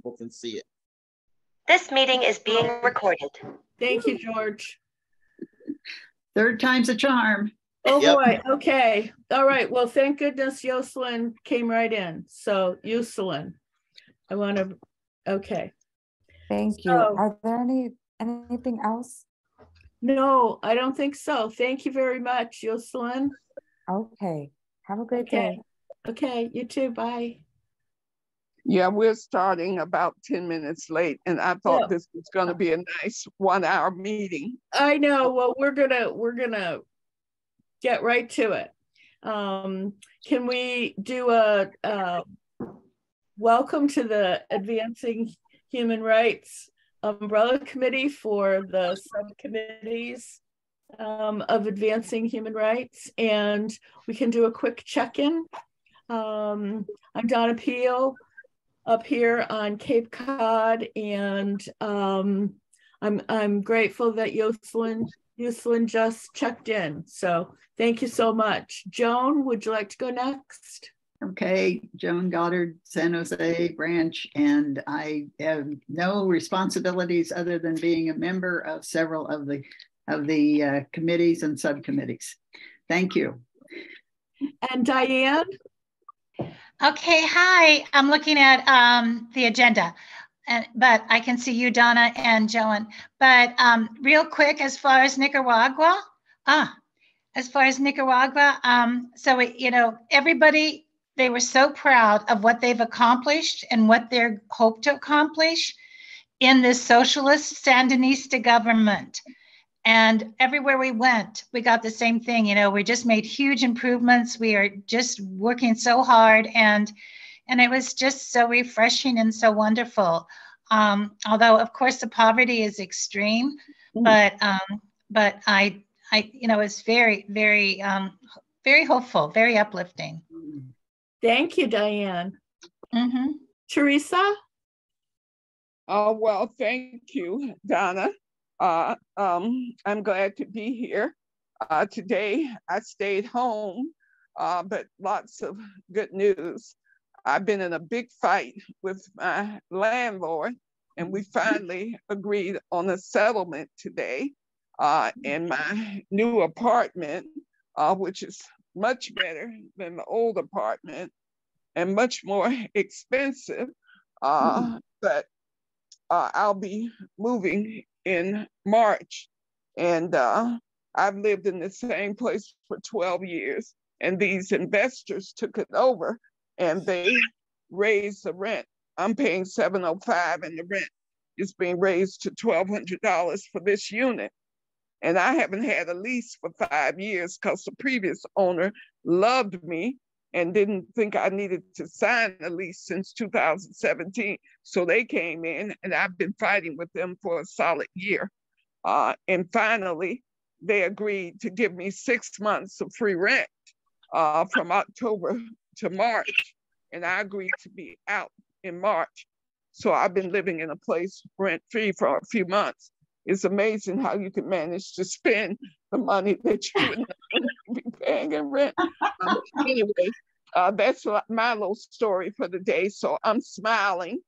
people can see it. This meeting is being recorded. Thank you, George. Third time's a charm. Oh Yep. boy, okay. All right, well, thank goodness Jocelyn came right in. So Jocelyn, I want to, okay. Thank you. Are there anything else? No, I don't think so. Thank you very much, Jocelyn. Okay. Have a great day. Okay, you too. Bye. Yeah, we're starting about 10 minutes late, and I thought this was going to be a nice 1-hour meeting. I know. Well, we're gonna get right to it. Can we do a welcome to the Advancing Human Rights Umbrella Committee for the subcommittees of Advancing Human Rights, and we can do a quick check-in. I'm Donna Peel up here on Cape Cod, and I'm grateful that Jocelyn just checked in. So thank you so much. Joan, would you like to go next? Okay, Joan Goddard, San Jose branch, and I have no responsibilities other than being a member of several of the committees and subcommittees. Thank you. And Diane? Okay, hi. I'm looking at the agenda, but I can see you, Donna and Joan. But real quick, as far as Nicaragua, so everybody, they were so proud of what they've accomplished and what they hope to accomplish in this socialist Sandinista government. And everywhere we went, we got the same thing. We just made huge improvements. We are just working so hard, and it was just so refreshing and so wonderful. Although, of course, the poverty is extreme, but I it's very, very, very hopeful, very uplifting. Thank you, Diane. Teresa? Well, thank you, Donna. I'm glad to be here. Today, I stayed home, but lots of good news. I've been in a big fight with my landlord, and we finally agreed on a settlement today in my new apartment, which is much better than the old apartment and much more expensive. But I'll be moving in March, and I've lived in the same place for 12 years, and these investors took it over and they raised the rent. I'm paying $705 and the rent is being raised to $1,200 for this unit. And I haven't had a lease for 5 years because the previous owner loved me and didn't think I needed to sign a lease since 2017. So they came in, and I've been fighting with them for a solid year. And finally, they agreed to give me 6 months of free rent from October to March. And I agreed to be out in March. So I've been living in a place rent-free for a few months. It's amazing how you can manage to spend the money that you would be paying in rent. Anyway, that's my little story for the day. So I'm smiling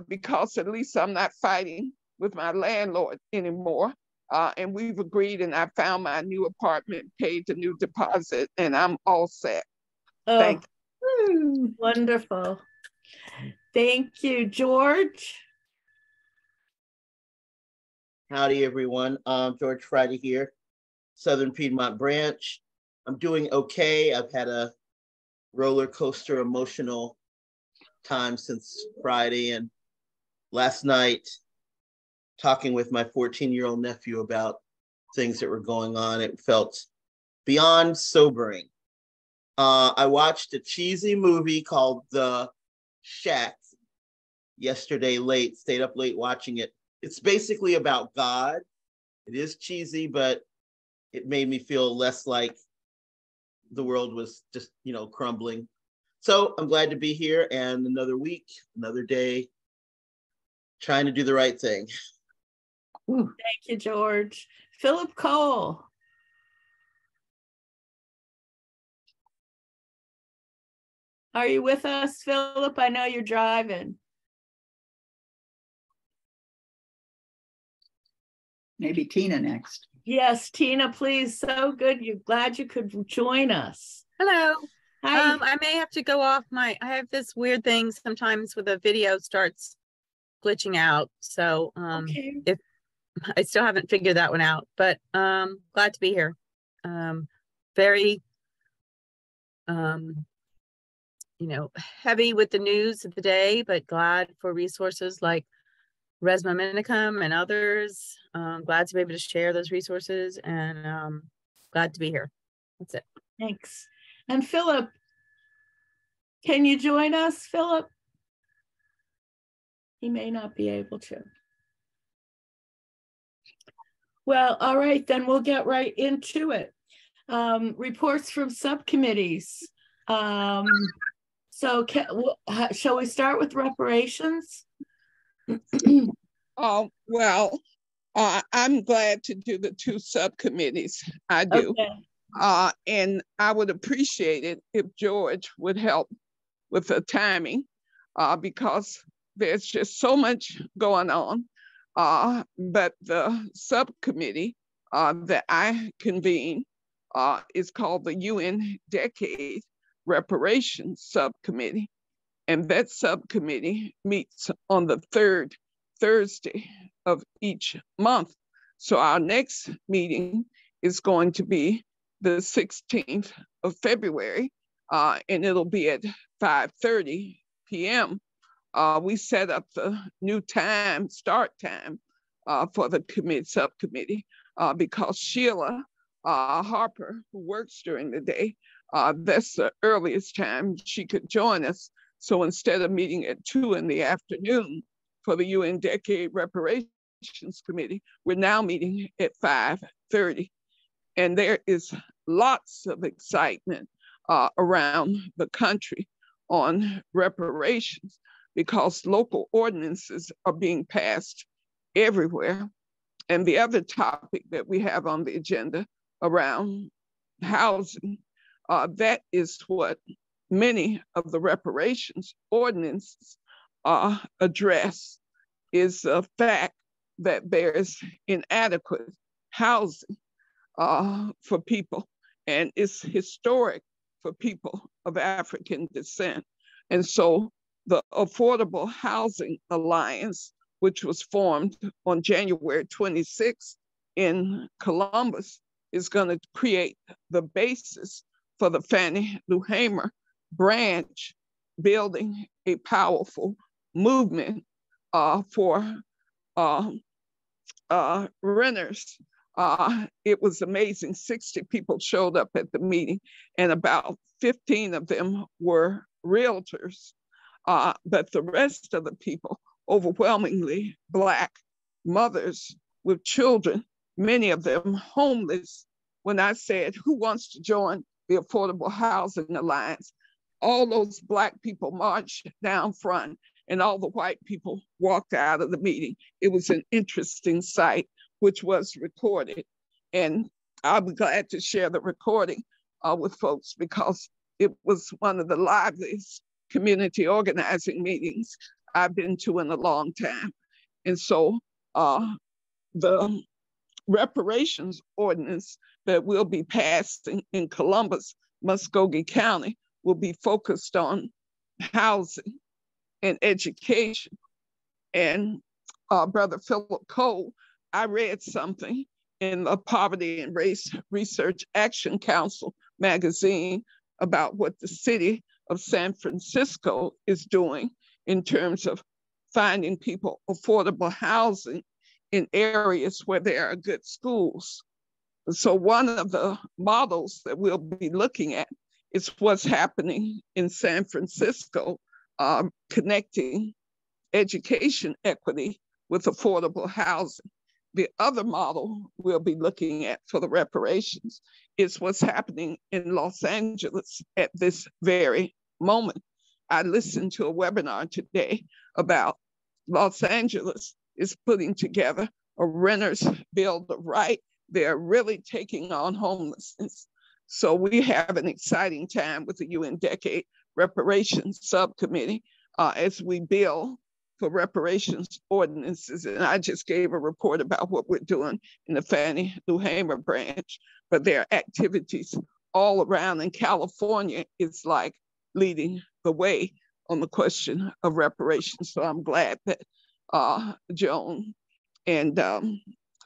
because at least I'm not fighting with my landlord anymore. And we've agreed, and I found my new apartment, paid the new deposit, and I'm all set. Thank you. Wonderful. Thank you, George. Howdy, everyone. George Friday here, Southern Piedmont branch. I'm doing okay. I've had a roller coaster emotional time since Friday, and last night, talking with my 14-year-old nephew about things that were going on, it felt beyond sobering. I watched a cheesy movie called The Shack yesterday late, stayed up late watching it. It's basically about God. It is cheesy, but it made me feel less like the world was just, crumbling. So I'm glad to be here, and another week, another day, trying to do the right thing. Thank you, George. Philip Cole. Are you with us, Philip? I know you're driving. Maybe Tina next. Yes, Tina, please. So good. You're glad you could join us. Hello. Hi. I may have to go off I have this weird thing sometimes where the video starts glitching out. So Okay. if I still haven't figured that one out, but glad to be here. Very heavy with the news of the day, but glad for resources like Resma Minicum and others. Glad to be able to share those resources, and glad to be here. That's it. Thanks. And Philip, can you join us, Philip? He may not be able to. Well, all right, then we'll get right into it. Reports from subcommittees. So shall we start with reparations? Well, I'm glad to do the two subcommittees. I do. Okay. And I would appreciate it if George would help with the timing, because there's just so much going on. But the subcommittee that I convene is called the UN Decade Reparations Subcommittee. And that subcommittee meets on the third Thursday of each month. So our next meeting is going to be the 16th of February, and it'll be at 5:30 p.m. We set up the new start time for the subcommittee because Sheila Harper, who works during the day, that's the earliest time she could join us. So instead of meeting at 2 in the afternoon for the UN Decade Reparations Committee, we're now meeting at 5:30. And there is lots of excitement around the country on reparations because local ordinances are being passed everywhere. And the other topic that we have on the agenda around housing, that is what many of the reparations ordinances address, is the fact that there's inadequate housing for people, and it's historic for people of African descent. And so the Affordable Housing Alliance, which was formed on January 26th in Columbus, is going to create the basis for the Fannie Lou Hamer branch, building a powerful movement for renters. It was amazing. 60 people showed up at the meeting, and about 15 of them were realtors. But the rest of the people, overwhelmingly Black mothers with children, many of them homeless. When I said, who wants to join the Affordable Housing Alliance, all those Black people marched down front and all the white people walked out of the meeting. It was an interesting sight, which was recorded. And I'll be glad to share the recording with folks because it was one of the liveliest community organizing meetings I've been to in a long time. And so the reparations ordinance that will be passed in Columbus, Muskogee County, will be focused on housing and education. And Brother Philip Cole, I read something in the Poverty and Race Research Action Council magazine about what the city of San Francisco is doing in terms of finding people affordable housing in areas where there are good schools. So one of the models that we'll be looking at is what's happening in San Francisco, connecting education equity with affordable housing. The other model we'll be looking at for the reparations is what's happening in Los Angeles at this very moment. I listened to a webinar today about Los Angeles is putting together a renters bill of right. They're really taking on homelessness. So we have an exciting time with the UN Decade Reparations Subcommittee as we build for reparations ordinances. And I just gave a report about what we're doing in the Fannie Lou Hamer branch, but there are activities all around, and California is like leading the way on the question of reparations. So I'm glad that Joan and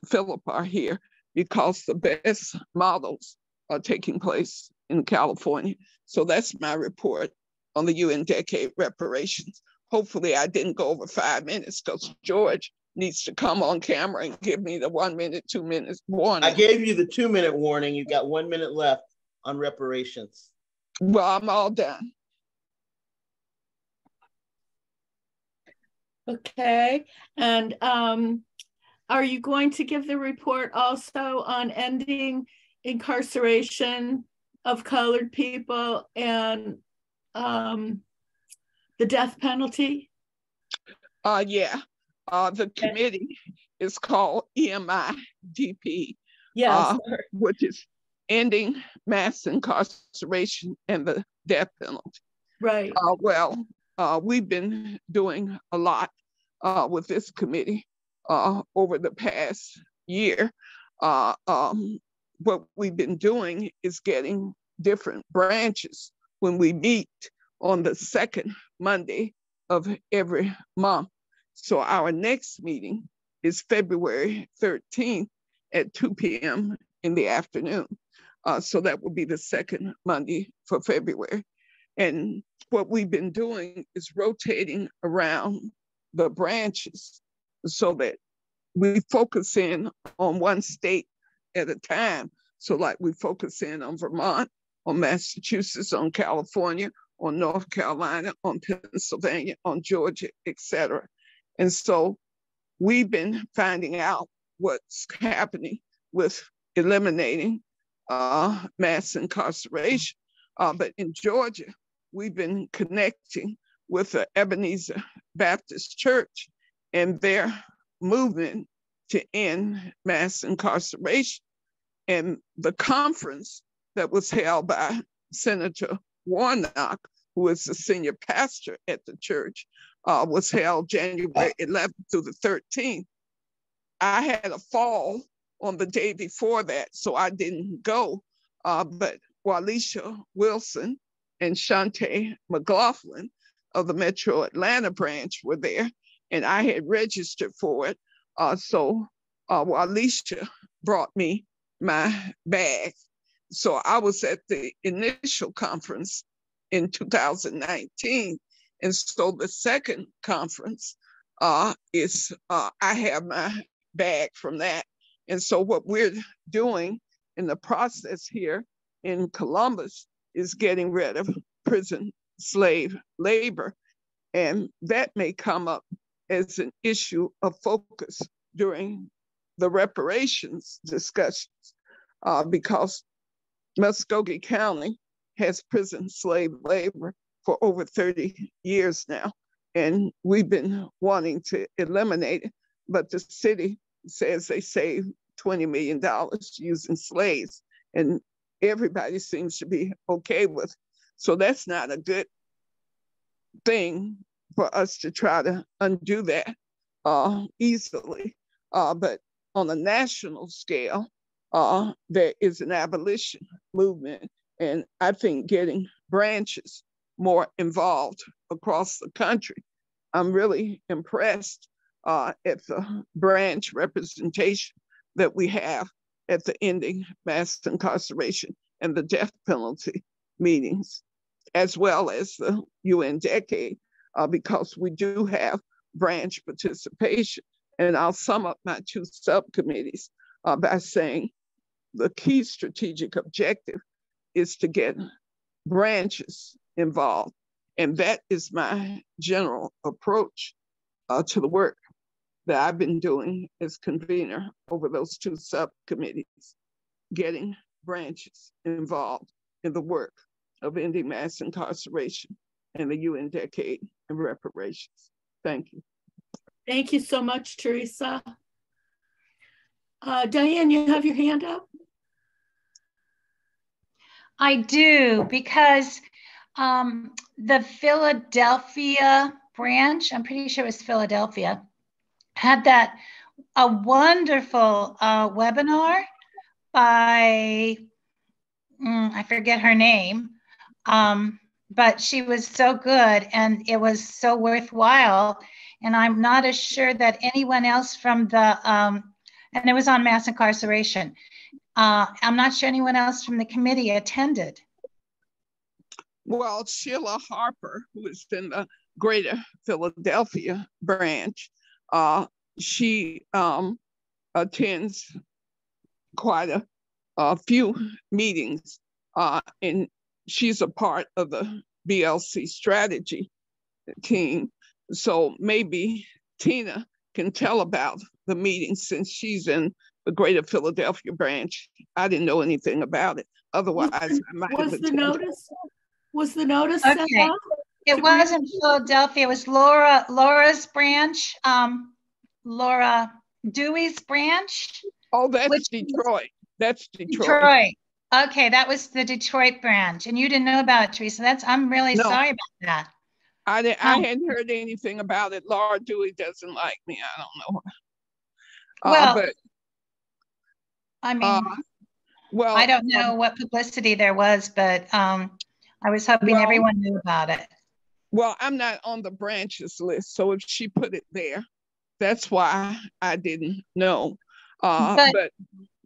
Philip are here, because the best models are taking place in California. So that's my report on the UN decade reparations. Hopefully I didn't go over 5 minutes, because George needs to come on camera and give me the 1 minute, 2 minutes warning. I gave you the 2 minute warning. You've got 1 minute left on reparations. Well, I'm all done. Okay, and are you going to give the report also on ending incarceration of colored people and the death penalty? Yeah, the committee is called EMIDP, yes, which is ending mass incarceration and the death penalty. Right. We've been doing a lot with this committee over the past year. What we've been doing is getting different branches when we meet on the second Monday of every month. So our next meeting is February 13th at 2 p.m. in the afternoon. So that will be the second Monday for February. And what we've been doing is rotating around the branches so that we focus in on one state at a time. So like we focus in on Vermont, on Massachusetts, on California, on North Carolina, on Pennsylvania, on Georgia, etc. And so we've been finding out what's happening with eliminating mass incarceration. But in Georgia, we've been connecting with the Ebenezer Baptist Church and their movement to end mass incarceration. And the conference that was held by Senator Warnock, who is the senior pastor at the church, was held January 11th through the 13th. I had a fall on the day before that, so I didn't go. But Walisha Wilson and Shante McLaughlin of the Metro Atlanta branch were there, and I had registered for it. So Walisha brought me my bag. So I was at the initial conference in 2019. And so the second conference is, I have my bag from that. And so what we're doing in the process here in Columbus is getting rid of prison slave labor. And that may come up as an issue of focus during the reparations discussions, because Muskogee County has prison slave labor for over 30 years now. And we've been wanting to eliminate it, but the city says they saved $20 million using slaves, and everybody seems to be okay with it. So that's not a good thing for us to try to undo that easily. But on a national scale, there is an abolition movement, and I think getting branches more involved across the country. I'm really impressed at the branch representation that we have at the ending mass incarceration and the death penalty meetings, as well as the UN decade, because we do have branch participation. And I'll sum up my two subcommittees by saying the key strategic objective is to get branches involved. And that is my general approach to the work that I've been doing as convener over those two subcommittees, getting branches involved in the work of ending mass incarceration and the UN decade and reparations. Thank you. Thank you so much, Teresa. Diane, you have your hand up? I do, because the Philadelphia branch, I'm pretty sure it was Philadelphia, had a wonderful webinar by, I forget her name, but she was so good and it was so worthwhile. And I'm not as sure that anyone else from the, and it was on mass incarceration. I'm not sure anyone else from the committee attended. Well, Sheila Harper, who is in the Greater Philadelphia branch, she attends quite a few meetings, and she's a part of the BLC strategy team. So maybe Tina can tell about the meeting since she's in the Greater Philadelphia branch. I didn't know anything about it. Otherwise, I might have attended. Was the notice sent out? It wasn't Philadelphia. It was Laura's branch, Laura Dewey's branch. Oh, that's Detroit. That's Detroit. Detroit. Okay, that was the Detroit branch, and you didn't know about it, Teresa. I'm really sorry about that. I hadn't heard anything about it. Laura Dewey doesn't like me. I don't know. Well, but I mean, well, I don't know what publicity there was, but I was hoping everyone knew about it. Well, I'm not on the branches list, so if she put it there, that's why I didn't know. But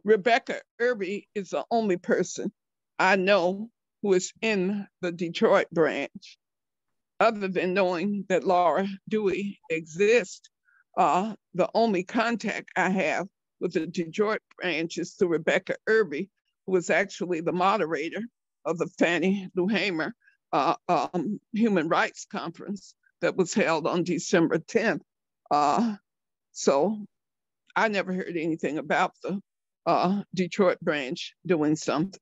Rebecca Irby is the only person I know who is in the Detroit branch. Other than knowing that Laura Dewey exists, the only contact I have with the Detroit branch is through Rebecca Irby, who was actually the moderator of the Fannie Lou Hamer Human Rights Conference that was held on December 10th. So I never heard anything about the Detroit branch doing something.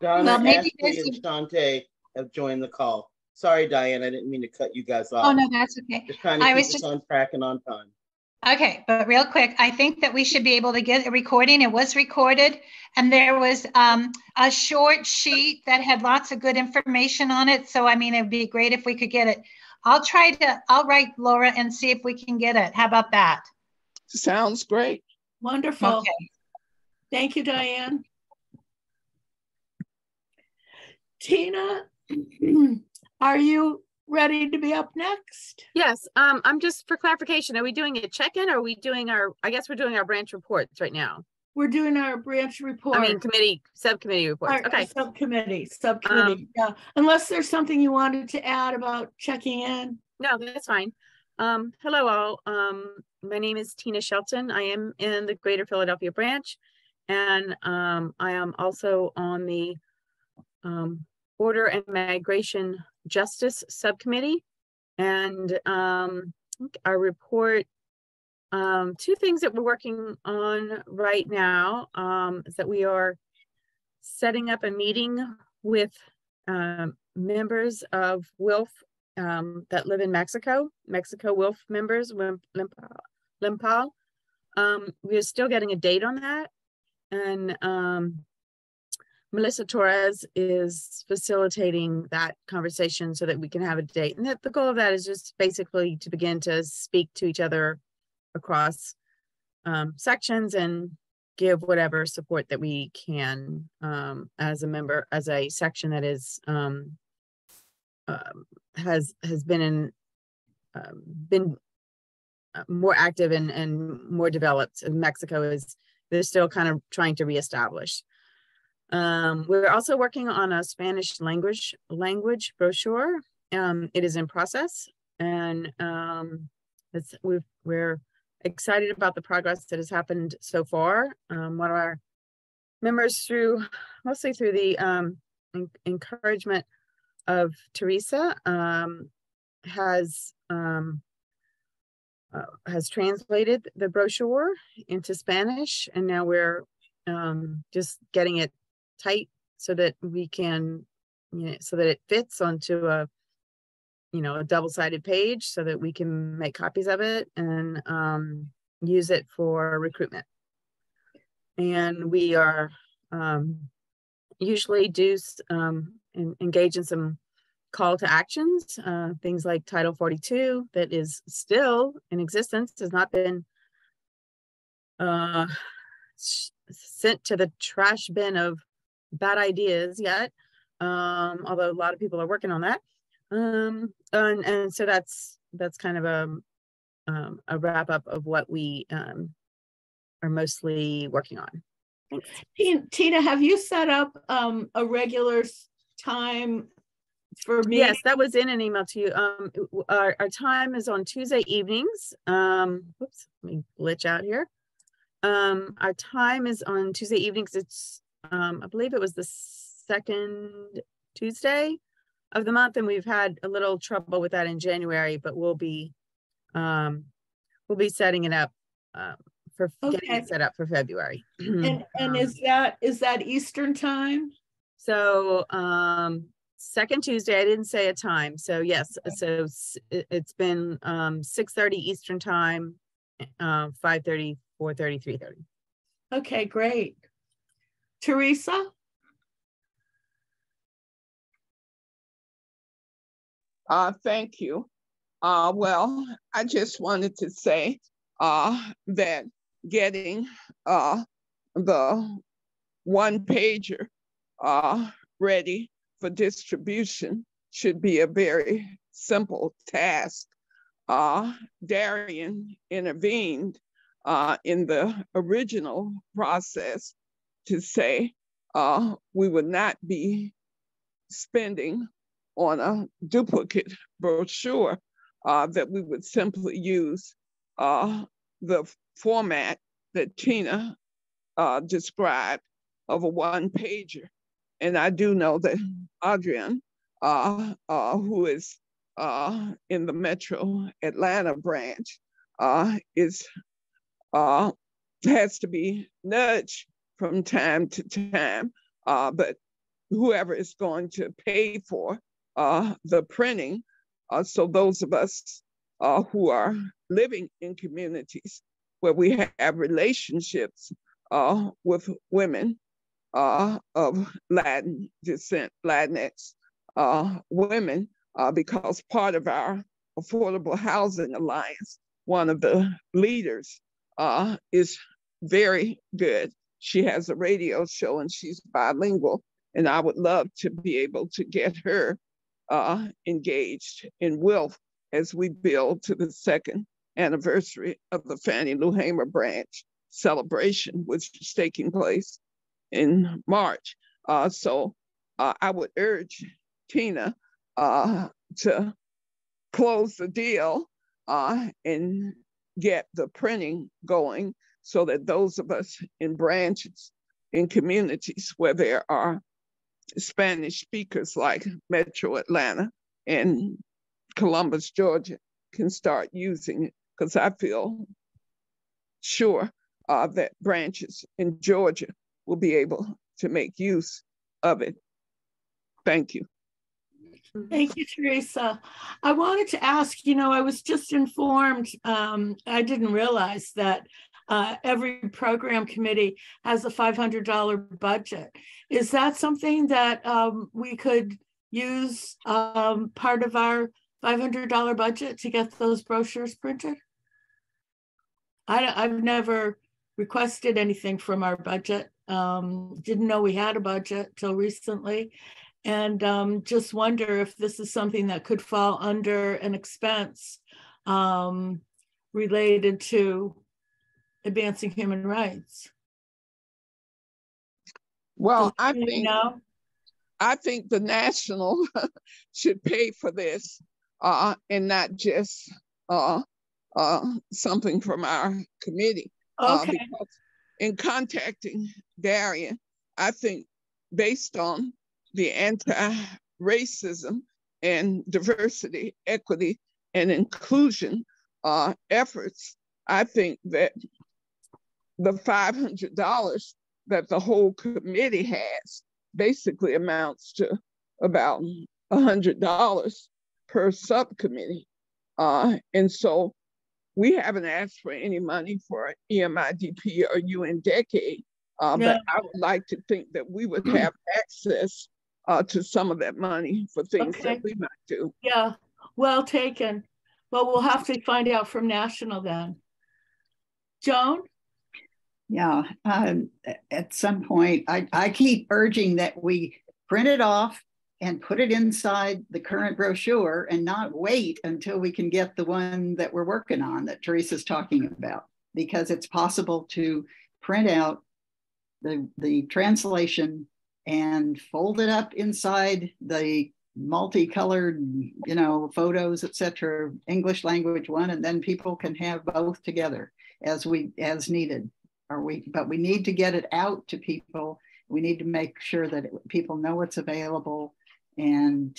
Donna, Ashley, and Shante have joined the call. Sorry, Diane, I didn't mean to cut you guys off. Oh, no, that's okay. Just trying to keep us on track and on time. Okay, but real quick, I think that we should be able to get a recording. It was recorded, and there was a short sheet that had lots of good information on it. So, I mean, it'd be great if we could get it. I'll write Laura and see if we can get it. How about that? Sounds great. Wonderful. Okay. Thank you, Diane. Tina, are you ready to be up next? Yes. I'm just for clarification. Are we doing a check-in or are we doing I guess we're doing our branch reports right now. We're doing our branch report. I mean, subcommittee reports. Okay. Subcommittee. Yeah. Unless there's something you wanted to add about checking in. No, that's fine. Hello all. My name is Tina Shelton. I am in the Greater Philadelphia branch, and I am also on the Border and Migration Justice Subcommittee. And our report, two things that we're working on right now is that we are setting up a meeting with members of WILF that live in Mexico WILF members, Limpal. We're still getting a date on that. And Melissa Torres is facilitating that conversation so that we can have a date. And the goal of that is just basically to begin to speak to each other across sections and give whatever support that we can as a member, as a section that is has been more active and more developed. And Mexico they're still kind of trying to reestablish. We're also working on a Spanish language brochure. It is in process, and we're excited about the progress that has happened so far. One of our members, mostly through the encouragement of Teresa, has translated the brochure into Spanish, and now we're just getting it tight so that we can, so that it fits onto a double-sided page so that we can make copies of it and use it for recruitment. And we are usually engage in some call to actions, things like Title 42 that is still in existence, has not been sent to the trash bin of bad ideas yet, although a lot of people are working on that. And so that's kind of a wrap up of what we are mostly working on. Thanks. Tina, have you set up a regular time for me? Yes, that was in an email to you. Our time is on Tuesday evenings. Whoops, let me glitch out here. Our time is on Tuesday evenings. It's I believe it was the second Tuesday of the month, and we've had a little trouble with that in January, but we'll be setting it up for getting it set up for February. And is that Eastern time? So second Tuesday, I didn't say a time. So yes, so it's been 6:30 Eastern time, 5:30, 4:30, 3:30. Okay, great. Teresa? Thank you. Well, I just wanted to say that getting the one pager ready for distribution should be a very simple task. Darian intervened in the original process to say we would not be spending on a duplicate brochure, that we would simply use the format that Tina described of a one pager. And I do know that Adrian, who is in the Metro Atlanta branch, has to be nudged from time to time, but whoever is going to pay for the printing, so those of us who are living in communities where we have relationships with women of Latin descent, Latinx women, because part of our Affordable Housing Alliance, one of the leaders is very good. She has a radio show and she's bilingual, and I would love to be able to get her engaged in WILF as we build to the second anniversary of the Fannie Lou Hamer branch celebration, which is taking place in March. So I would urge Tina to close the deal and get the printing going so that those of us in branches, in communities where there are Spanish speakers like Metro Atlanta and Columbus, Georgia, can start using it, because I feel sure that branches in Georgia will be able to make use of it. Thank you. Thank you, Teresa. I wanted to ask, I was just informed, I didn't realize that every program committee has a $500 budget. Is that something that we could use part of our $500 budget to get those brochures printed? I've never requested anything from our budget. Didn't know we had a budget till recently. And just wonder if this is something that could fall under an expense related to advancing human rights. Well, I think the national should pay for this and not just something from our committee. Okay. Because in contacting Darian, I think based on the anti-racism and diversity, equity, and inclusion efforts, I think that the $500 that the whole committee has basically amounts to about $100 per subcommittee. And so we haven't asked for any money for EMIDP or UN Decade, but I would like to think that we would have access to some of that money for things that we might do. Yeah, well taken. Well, we'll have to find out from National then. Joan? Yeah, at some point, I keep urging that we print it off and put it inside the current brochure and not wait until we can get the one that we're working on that Teresa's talking about, because it's possible to print out the translation and fold it up inside the multicolored, photos, etc., English language one, and then people can have both together as needed. But we need to get it out to people. We need to make sure that people know it's available. And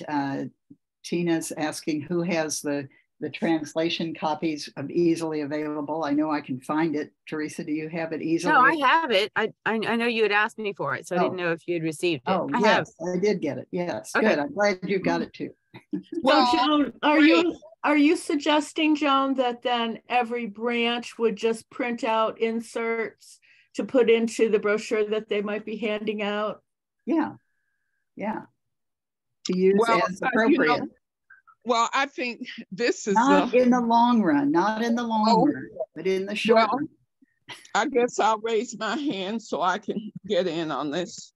Tina's asking who has the translation copies of easily available. I know I can find it. Teresa, do you have it easily? No, I have it. I know you had asked me for it, so I didn't know if you had received it. Yes, I did get it. Yes, okay. Good. I'm glad you got it too. Well, Joan, are you suggesting, Joan, that then every branch would just print out inserts to put into the brochure that they might be handing out? Yeah. To use as appropriate. Well, I think this is not in the long run, but in the short run. I guess I'll raise my hand so I can get in on this.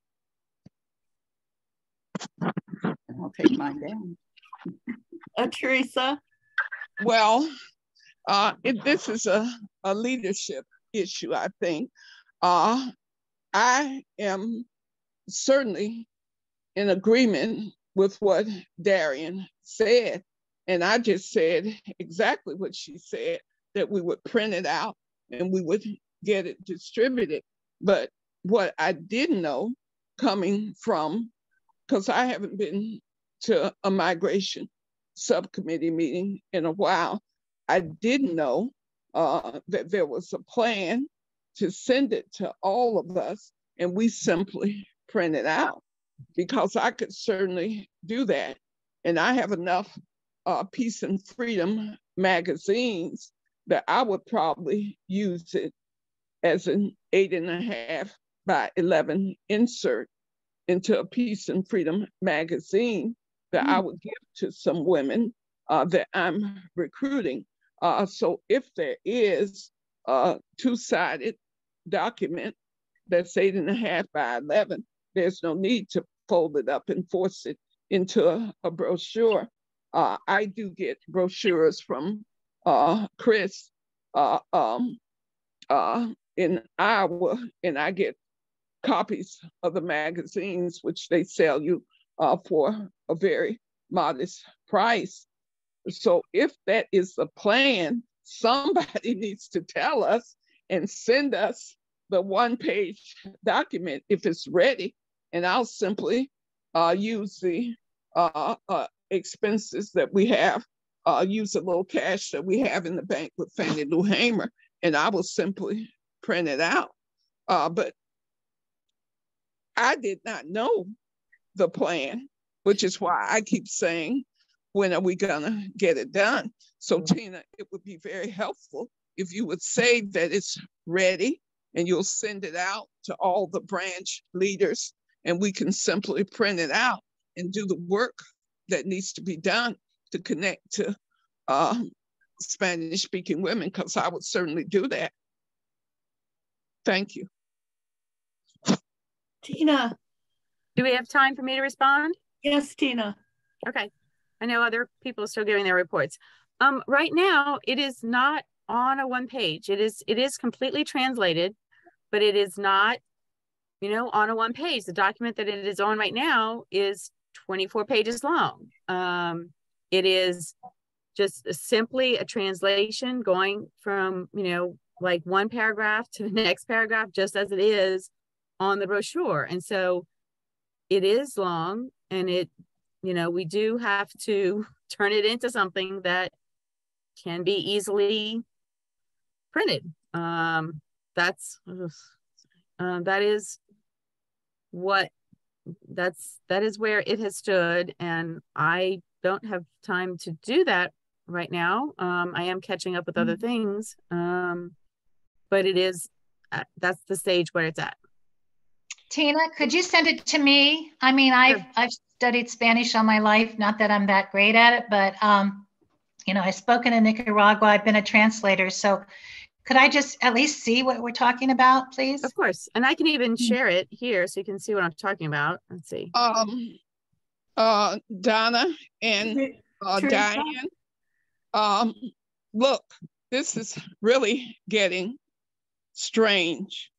And I'll take mine down. Teresa? Well, this is a leadership issue, I think. I am certainly in agreement with what Darian said. And I just said exactly what she said, that we would print it out and we would get it distributed. But what I didn't know coming from, because I haven't been to a migration subcommittee meeting in a while, I didn't know that there was a plan to send it to all of us and we simply print it out, because I could certainly do that. And I have enough Peace and Freedom magazines that I would probably use it as an 8.5 by 11 insert into a Peace and Freedom magazine that I would give to some women that I'm recruiting. So if there is a two-sided document that's 8.5 by 11, there's no need to fold it up and force it into a brochure. I do get brochures from Chris in Iowa, and I get copies of the magazines, which they sell you for a very modest price. So if that is the plan, somebody needs to tell us and send us the one-page document if it's ready, and I'll simply use the expenses that we have, use a little cash that we have in the bank with Fannie Lou Hamer, and I will simply print it out. But I did not know the plan, which is why I keep saying, when are we gonna get it done? So Tina, it would be very helpful if you would say that it's ready and you'll send it out to all the branch leaders and we can simply print it out and do the work that needs to be done to connect to Spanish speaking women, because I would certainly do that. Thank you. Tina. Do we have time for me to respond? Yes, Tina. Okay. I know other people are still giving their reports. Right now, it is not on a one page. It is completely translated, but it is not, on a one page. The document that it is on right now is 24 pages long. It is just simply a translation going from, like one paragraph to the next paragraph, just as it is on the brochure. And so it is long, and we do have to turn it into something that can be easily printed. That is where it has stood, and I don't have time to do that right now. I am catching up with other things, but it is, that's the stage where it's at. Tina, could you send it to me? I mean, I've studied Spanish all my life. Not that I'm that great at it, but I've spoken in Nicaragua. I've been a translator. So could I just at least see what we're talking about, please? Of course. And I can even share it here so you can see what I'm talking about. Let's see. Donna and Diane, look, this is really getting strange.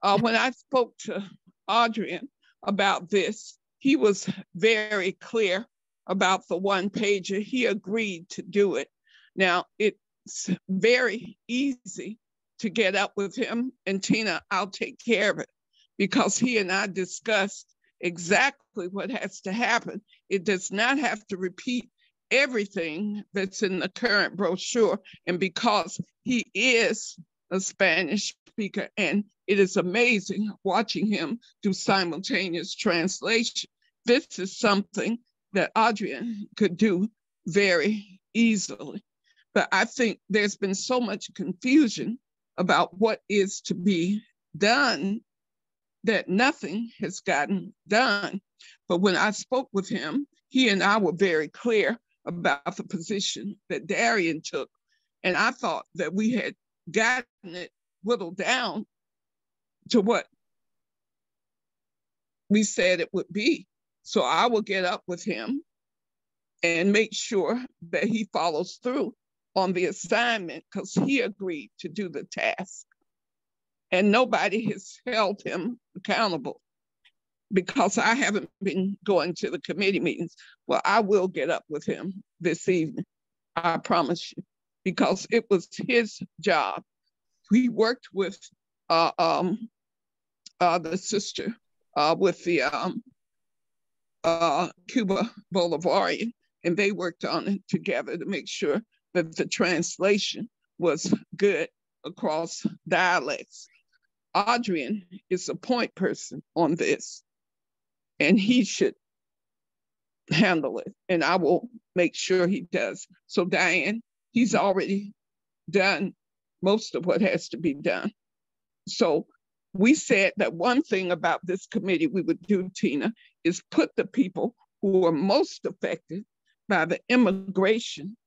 When I spoke to Adrian about this, he was very clear about the one pager. He agreed to do it. Now, it's very easy to get up with him, and Tina, I'll take care of it, because he and I discussed exactly what has to happen. It does not have to repeat everything that's in the current brochure. And because he is a Spanish speaker, and it is amazing watching him do simultaneous translation, this is something that Adrian could do very easily. But I think there's been so much confusion about what is to be done that nothing has gotten done. But when I spoke with him, he and I were very clear about the position that Darian took. And I thought that we had gotten it whittled down to what we said it would be. So I will get up with him and make sure that he follows through on the assignment, because he agreed to do the task. And nobody has held him accountable, because I haven't been going to the committee meetings. Well, I will get up with him this evening, I promise you, because it was his job. He worked with the sister with the Cuba Bolivarian, and they worked on it together to make sure that the translation was good across dialects. Adrian is a point person on this, and he should handle it, and I will make sure he does. So Diane, he's already done most of what has to be done. So we said that one thing about this committee we would do, Tina, is put the people who are most affected by the immigration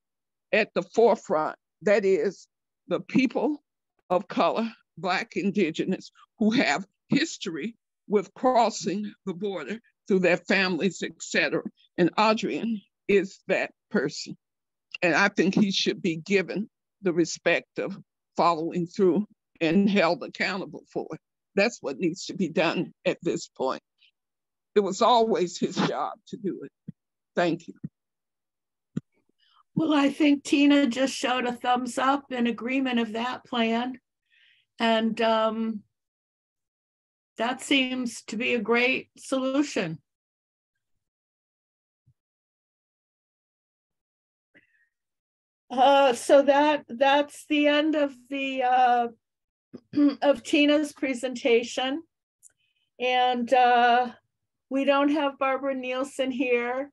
at the forefront. That is, the people of color, Black, Indigenous, who have history with crossing the border through their families, etc. And Adrian is that person. And I think he should be given the respect of following through and held accountable for it. That's what needs to be done at this point. It was always his job to do it. Thank you. Well, I think Tina just showed a thumbs up in agreement of that plan. And that seems to be a great solution. So that's the end of the of Tina's presentation. And we don't have Barbara Nielsen here.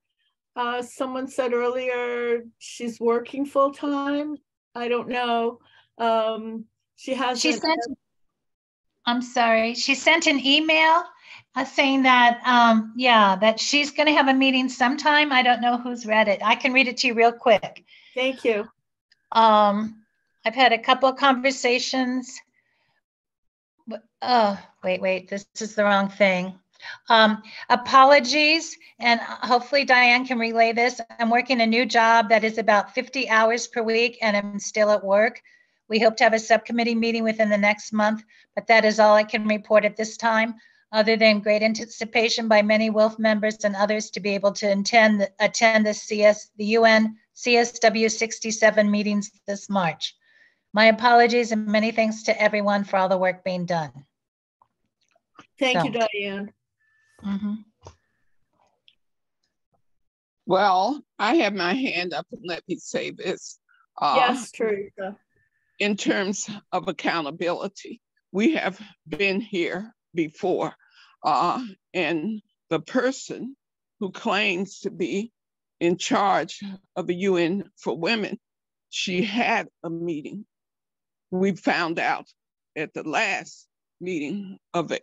Someone said earlier she's working full time. I don't know. She sent, I'm sorry, she sent an email saying that, that she's going to have a meeting sometime. I don't know who's read it. I can read it to you real quick. Thank you. I've had a couple of conversations. Wait, this is the wrong thing. Apologies, and hopefully Diane can relay this. I'm working a new job that is about 50 hours per week, and I'm still at work. We hope to have a subcommittee meeting within the next month, but that is all I can report at this time, other than great anticipation by many WILF members and others to be able to attend the UN CSW 67 meetings this March. My apologies and many thanks to everyone for all the work being done. Thank you, Diane. Mm-hmm. Well, I have my hand up, and let me say this. Yes, Teresa. In terms of accountability, we have been here before, and the person who claims to be in charge of the UN for Women, she had a meeting. We found out at the last meeting of the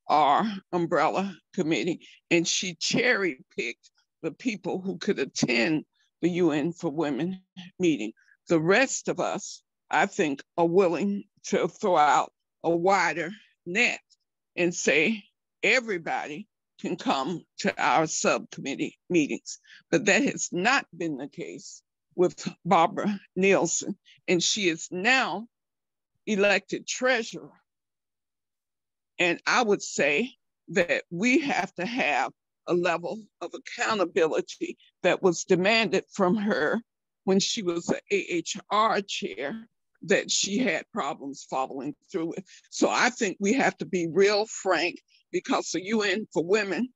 our umbrella committee, and she cherry picked the people who could attend the UN for Women meeting. The rest of us, I think, are willing to throw out a wider net and say everybody can come to our subcommittee meetings. But that has not been the case with Barbara Nielsen, and she is now elected treasurer. And I would say that we have to have a level of accountability that was demanded from her when she was the AHR chair, that she had problems following through with. So I think we have to be real frank, because the UN for Women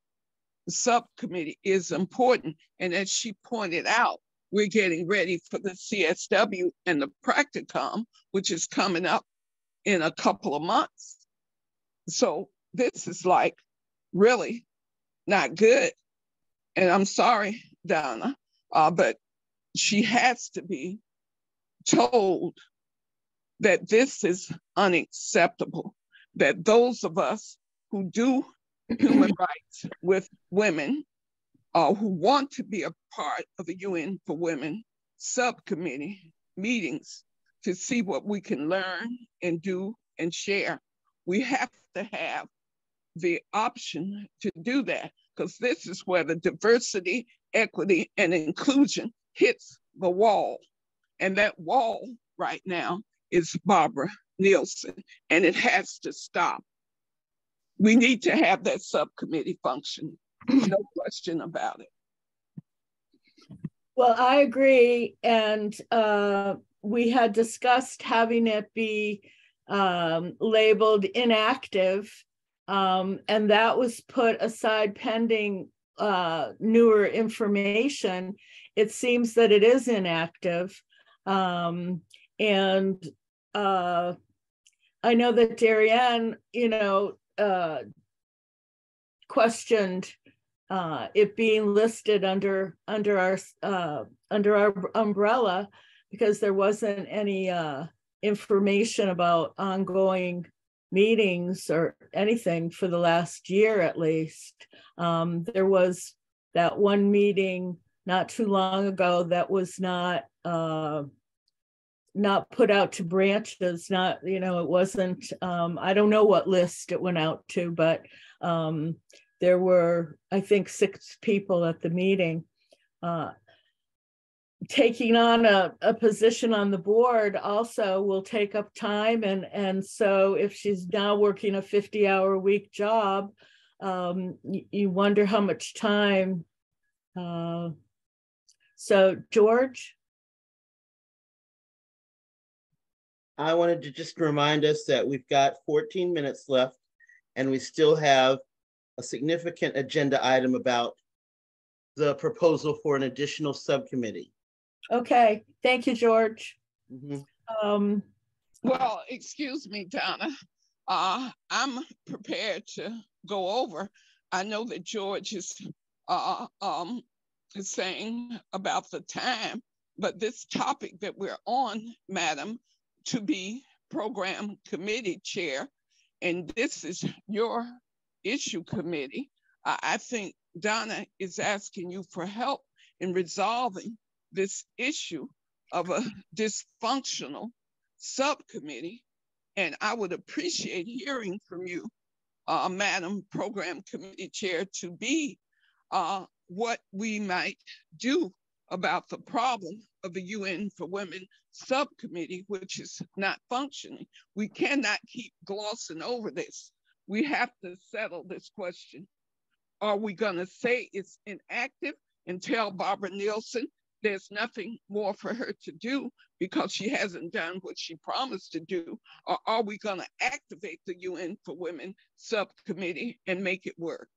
subcommittee is important. And as she pointed out, we're getting ready for the CSW and the practicum, which is coming up in a couple of months. So this is like really not good. And I'm sorry, Donna, but she has to be told that this is unacceptable, that those of us who do human rights with women, who want to be a part of the UN for Women subcommittee meetings to see what we can learn and do and share, we have to have the option to do that, because this is where the diversity, equity, and inclusion hits the wall. And that wall right now is Barbara Nielsen, and it has to stop. We need to have that subcommittee function, no question about it. Well, I agree. And we had discussed having it be labeled inactive, and that was put aside pending newer information. It seems that it is inactive. And I know that Darianne, questioned it being listed under our umbrella, because there wasn't any information about ongoing meetings or anything for the last year, at least. There was that one meeting not too long ago that was not put out to branches, it wasn't, I don't know what list it went out to, but there were, I think, 6 people at the meeting. Taking on a position on the board also will take up time. And so if she's now working a 50-hour week job, you wonder how much time. So George? I wanted to just remind us that we've got 14 minutes left, and we still have a significant agenda item about the proposal for an additional subcommittee. Okay, thank you, George. Mm-hmm. Well, excuse me, Donna. I'm prepared to go over. I know that George is saying about the time, but this topic that we're on, Madam, to be program committee chair, and this is your issue committee. I think Donna is asking you for help in resolving this issue of a dysfunctional subcommittee. And I would appreciate hearing from you, Madam Program Committee Chair, to be what we might do about the problem of the UN for Women subcommittee, which is not functioning. We cannot keep glossing over this. We have to settle this question. Are we gonna say it's inactive and tell Barbara Nielsen there's nothing more for her to do because she hasn't done what she promised to do? Or are we gonna activate the UN for Women subcommittee and make it work?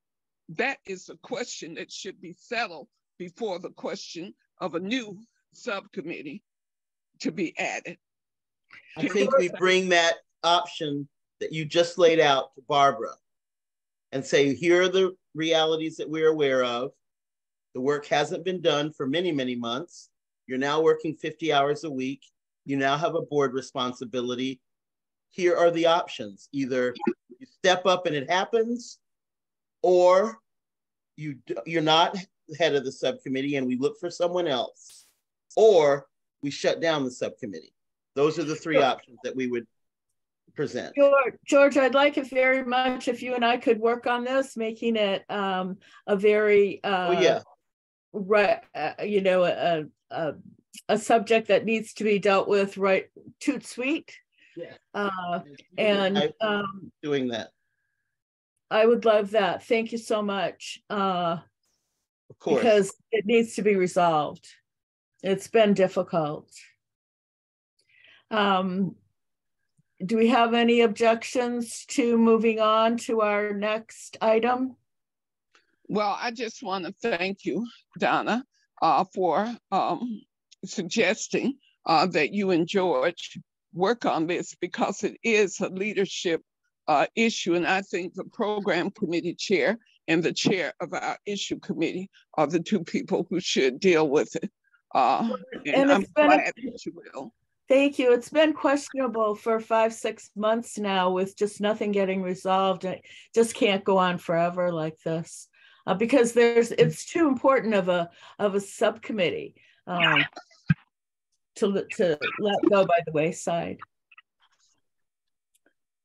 That is a question that should be settled before the question of a new subcommittee to be added. I think we bring that option that you just laid out to Barbara and say, here are the realities that we're aware of. The work hasn't been done for many, many months. You're now working 50 hours a week. You now have a board responsibility. Here are the options. Either you you step up and it happens, or you're not head of the subcommittee and we look for someone else, or we shut down the subcommittee. Those are the three options that we would present. George, I'd like it very much if you and I could work on this, making it a very right, you know, a subject that needs to be dealt with right toot sweet. Yeah. And doing that. I would love that. Thank you so much. Of course. Because it needs to be resolved. It's been difficult. Do we have any objections to moving on to our next item? Well, I just want to thank you, Donna, for suggesting that you and George work on this, because it is a leadership issue. And I think the program committee chair and the chair of our issue committee are the two people who should deal with it. And I'm glad that you will. Thank you. It's been questionable for 5-6 months now with just nothing getting resolved. It just can't go on forever like this because it's too important of a subcommittee to let go by the wayside.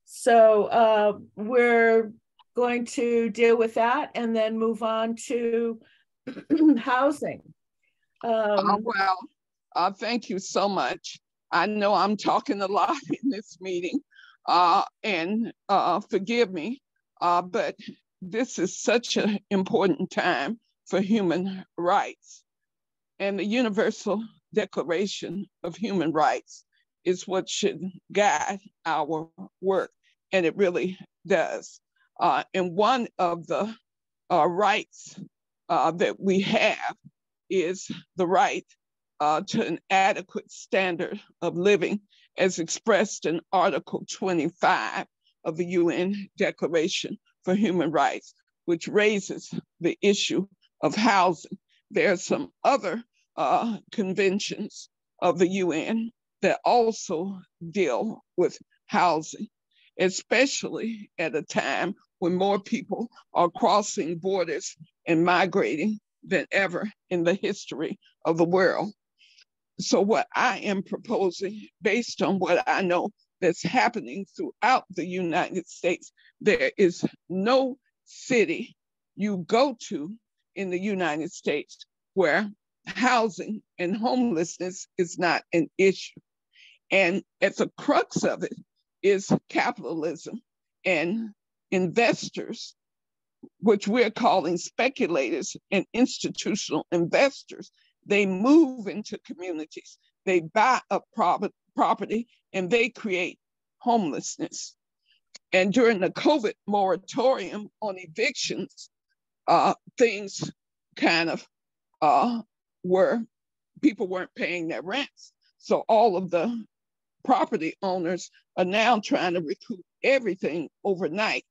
So we're going to deal with that and then move on to housing. Thank you so much. I know I'm talking a lot in this meeting, and forgive me, but this is such an important time for human rights. And the Universal Declaration of Human Rights is what should guide our work, and it really does. And one of the rights that we have is the right to an adequate standard of living, as expressed in Article 25 of the UN Declaration for Human Rights, which raises the issue of housing. There are some other conventions of the UN that also deal with housing, especially at a time when more people are crossing borders and migrating than ever in the history of the world. So what I am proposing, based on what I know that's happening throughout the United States, there is no city you go to in the United States where housing and homelessness is not an issue. And at the crux of it is capitalism and investors, which we're calling speculators and institutional investors. They move into communities, they buy up property, and they create homelessness. And during the COVID moratorium on evictions, things kind of people weren't paying their rents. So all of the property owners are now trying to recoup everything overnight.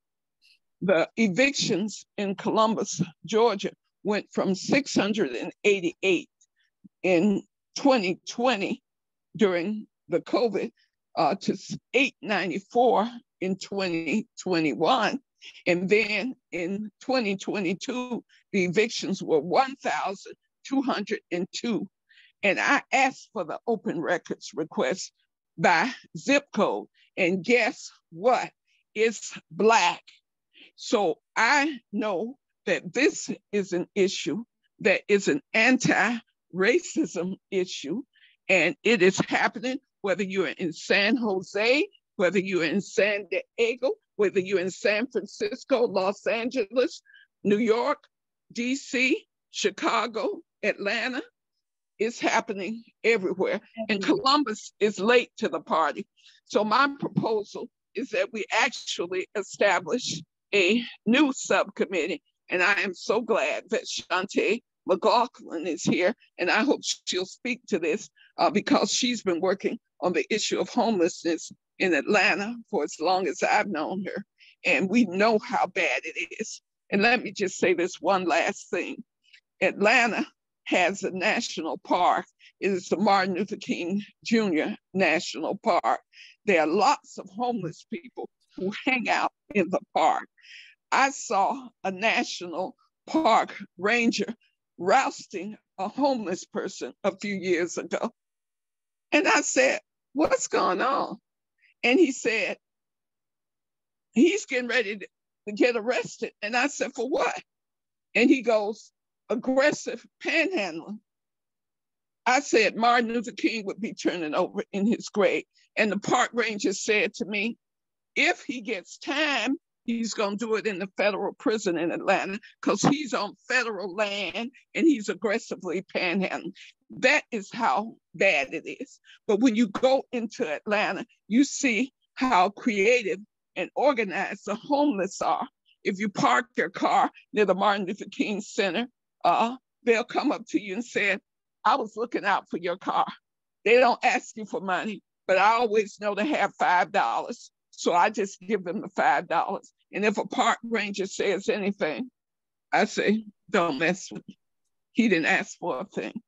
The evictions in Columbus, Georgia, went from 688 in 2020 during the COVID to 894 in 2021. And then in 2022, the evictions were 1,202. And I asked for the open records request by zip code. And guess what? It's Black. So I know that this is an issue that is an anti-racism issue, and it is happening whether you're in San Jose, whether you're in San Diego, whether you're in San Francisco, Los Angeles, New York, DC, Chicago, Atlanta. It's happening everywhere. And Columbus is late to the party. So my proposal is that we actually establish a new subcommittee. And I am so glad that Shante McLaughlin is here. And I hope she'll speak to this because she's been working on the issue of homelessness in Atlanta for as long as I've known her. And we know how bad it is. And let me just say this one last thing. Atlanta has a national park. It is the Martin Luther King Jr. National Park. There are lots of homeless people who hang out in the park. I saw a national park ranger rousting a homeless person a few years ago. And I said, what's going on? And he said, he's getting ready to get arrested. And I said, for what? And he goes, aggressive panhandling. I said Martin Luther King would be turning over in his grave. And the park ranger said to me, if he gets time, he's going to do it in the federal prison in Atlanta because he's on federal land and he's aggressively panhandling. That is how bad it is. But when you go into Atlanta, you see how creative and organized the homeless are. If you park your car near the Martin Luther King Center, they'll come up to you and say, I was looking out for your car. They don't ask you for money, but I always know they have $5. So I just give them the $5. And if a park ranger says anything, I say, don't mess with him. He didn't ask for a thing.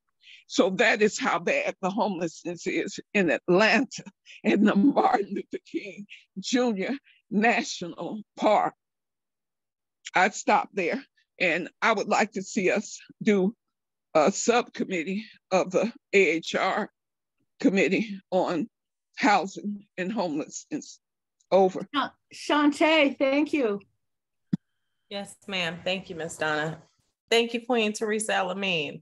So that is how bad the homelessness is in Atlanta and the Martin Luther King Jr. National Park. I'd stop there, and I would like to see us do a subcommittee of the AHR committee on housing and homelessness. Over. Shantae, thank you. Yes, ma'am. Thank you, Ms. Donna. Thank you, Queen Teresa Alameen.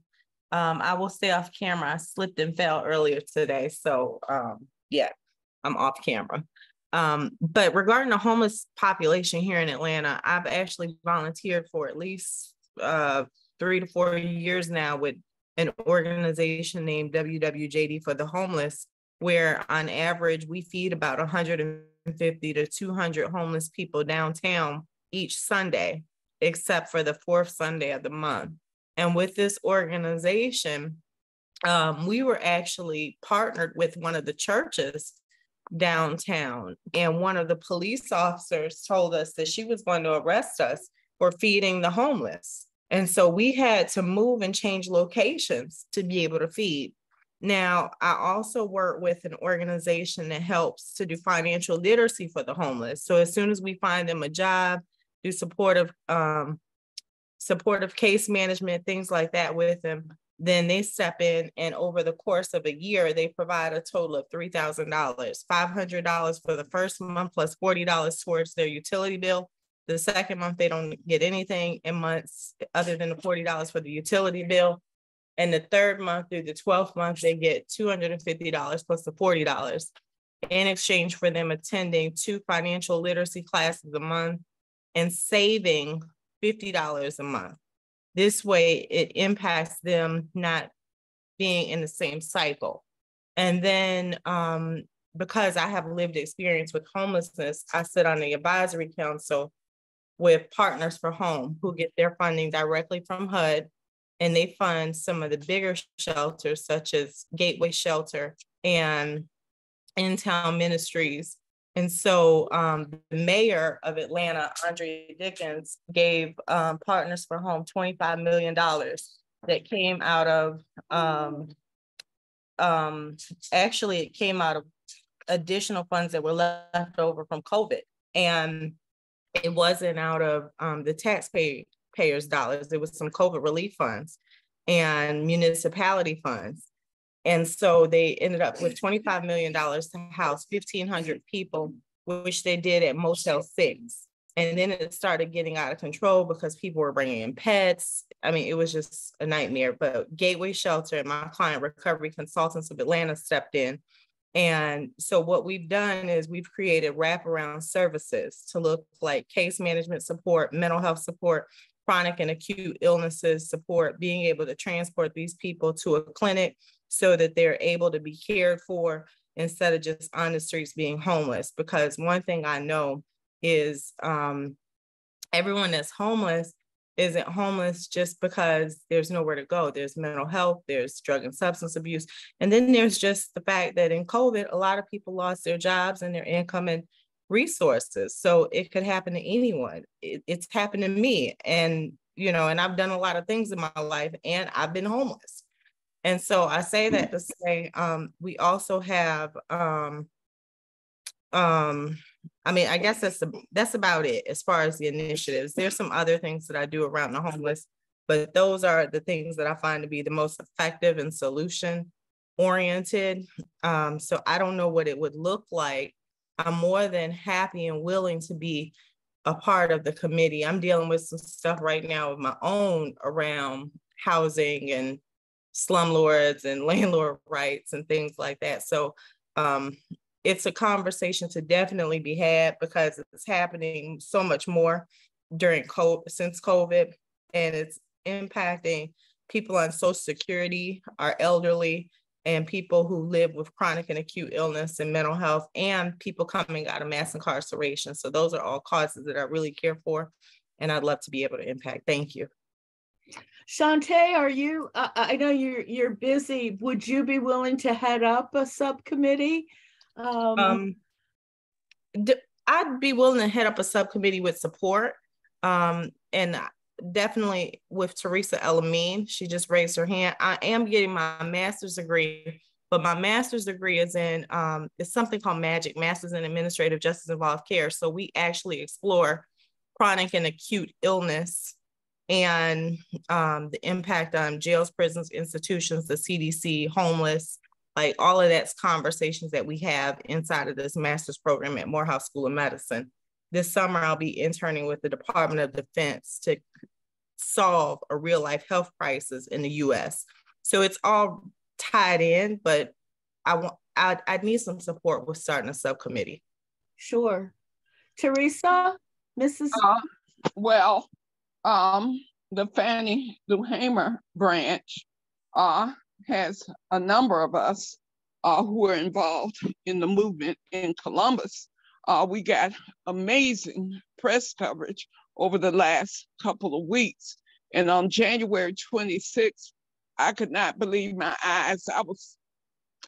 I will stay off camera. I slipped and fell earlier today. So yeah, I'm off camera. But regarding the homeless population here in Atlanta, I've actually volunteered for at least 3 to 4 years now with an organization named WWJD for the Homeless, where on average we feed about 150 to 200 homeless people downtown each Sunday, except for the 4th Sunday of the month. And with this organization, we were actually partnered with one of the churches downtown, and one of the police officers told us that she was going to arrest us for feeding the homeless. And so we had to move and change locations to be able to feed. Now, I also work with an organization that helps to do financial literacy for the homeless. So as soon as we find them a job, do supportive case management, things like that with them, then they step in, and over the course of a year, they provide a total of $3,000, $500 for the first month plus $40 towards their utility bill. The second month, they don't get anything in months other than the $40 for the utility bill. And the third month through the 12th month, they get $250 plus the $40 in exchange for them attending 2 financial literacy classes a month and saving $50 a month. This way, it impacts them not being in the same cycle. And then because I have lived experience with homelessness, I sit on the advisory council with Partners for Home, who get their funding directly from HUD. And they fund some of the bigger shelters, such as Gateway Shelter and In-Town Ministries. And so the mayor of Atlanta, Andre Dickens, gave Partners for Home $25 million that came out of, actually it came out of additional funds that were left over from COVID. And it wasn't out of the taxpayers' dollars. It was some COVID relief funds and municipality funds. And so they ended up with $25 million to house 1,500 people, which they did at Motel 6. And then it started getting out of control because people were bringing in pets. I mean, it was just a nightmare. But Gateway Shelter and my client, Recovery Consultants of Atlanta, stepped in. And so what we've done is we've created wraparound services to look like case management support, mental health support, chronic and acute illnesses support, being able to transport these people to a clinic so that they're able to be cared for instead of just on the streets being homeless. Because one thing I know is everyone that's homeless isn't homeless just because there's nowhere to go. There's mental health, there's drug and substance abuse. And then there's just the fact that in COVID, a lot of people lost their jobs and their income and resources. So it could happen to anyone. It's happened to me. And, you know, and I've done a lot of things in my life and I've been homeless. And so I say that to say, we also have I mean, I guess that's about it as far as the initiatives. There's some other things that I do around the homeless, but those are the things that I find to be the most effective and solution oriented. So I don't know what it would look like. I'm more than happy and willing to be a part of the committee. I'm dealing with some stuff right now of my own around housing and slumlords and landlord rights and things like that. So it's a conversation to definitely be had because it's happening so much more since COVID, and it's impacting people on Social Security, our elderly, and people who live with chronic and acute illness and mental health, and people coming out of mass incarceration. So those are all causes that I really care for, and I'd love to be able to impact. Thank you. Shantae, are you, I know you're busy. Would you be willing to head up a subcommittee? I'd be willing to head up a subcommittee with support. And definitely with Teresa Elamine, she just raised her hand. I am getting my master's degree, but my master's degree is in, it's something called MAGIC, Masters in Administrative Justice Involved Care. So we actually explore chronic and acute illness and the impact on jails, prisons, institutions, the CDC, homeless, like all of that's conversations that we have inside of this master's program at Morehouse School of Medicine. This summer, I'll be interning with the Department of Defense to solve a real life health crisis in the US. So it's all tied in, but I need some support with starting a subcommittee. Sure. Teresa, Mrs. The Fannie Lou Hamer branch has a number of us who are involved in the movement in Columbus. We got amazing press coverage over the last couple of weeks. And on January 26th, I could not believe my eyes.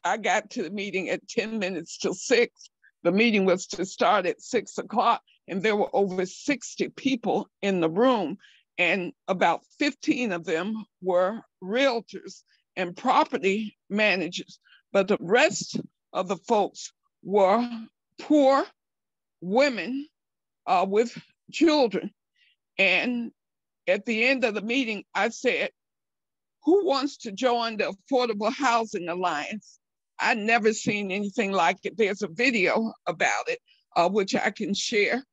I got to the meeting at 10 minutes till 6. The meeting was to start at 6 o'clock, and there were over 60 people in the room, and about 15 of them were realtors and property managers. But the rest of the folks were poor women with children. And at the end of the meeting, I said, who wants to join the Affordable Housing Alliance? I'd never seen anything like it. There's a video about it, which I can share,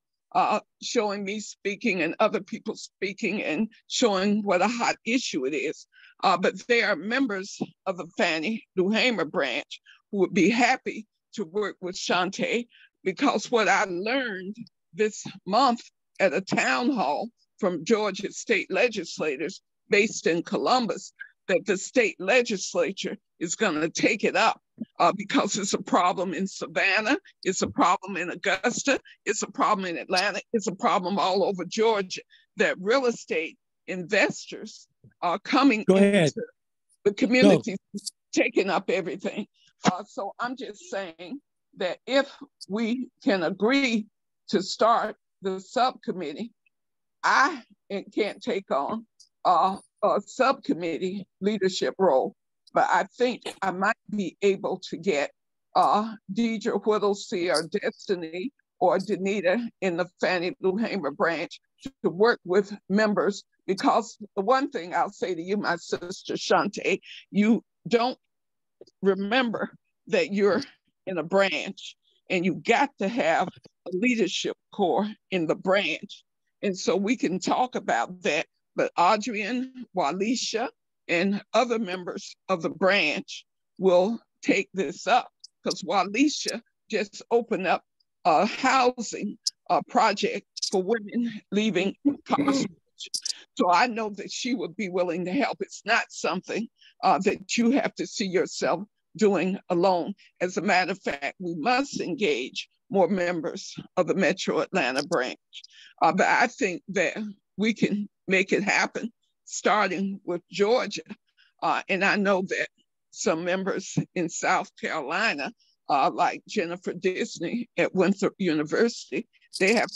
showing me speaking and other people speaking and showing what a hot issue it is. But there are members of the Fannie Lou Hamer branch who would be happy to work with Shantae, because what I learned this month at a town hall from Georgia state legislators based in Columbus, that the state legislature is going to take it up because it's a problem in Savannah, it's a problem in Augusta, it's a problem in Atlanta, it's a problem all over Georgia, that real estate investors are coming into the communities, taking up everything. So I'm just saying that if we can agree to start the subcommittee, I can't take on a subcommittee leadership role, but I think I might be able to get Deidre Whittlesey or Destiny or Danita in the Fannie Lou Hamer branch to work with members, because the one thing I'll say to you, my sister Shantae, you don't remember that you're in a branch, and you got to have a leadership core in the branch. And so we can talk about that, but Adrian, Walisha, and other members of the branch will take this up, because Walisha just opened up a housing project for women leaving incarceration. So I know that she would be willing to help. It's not something that you have to see yourself doing alone. As a matter of fact, we must engage more members of the Metro Atlanta branch. But I think that we can make it happen, starting with Georgia. And I know that some members in South Carolina, like Jennifer Disney at Winthrop University, they have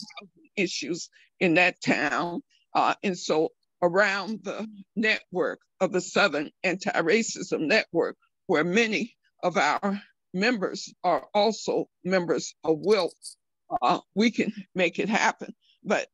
issues in that town. And so around the network of the Southern Anti-Racism Network, where many of our members are also members of WILT, we can make it happen. But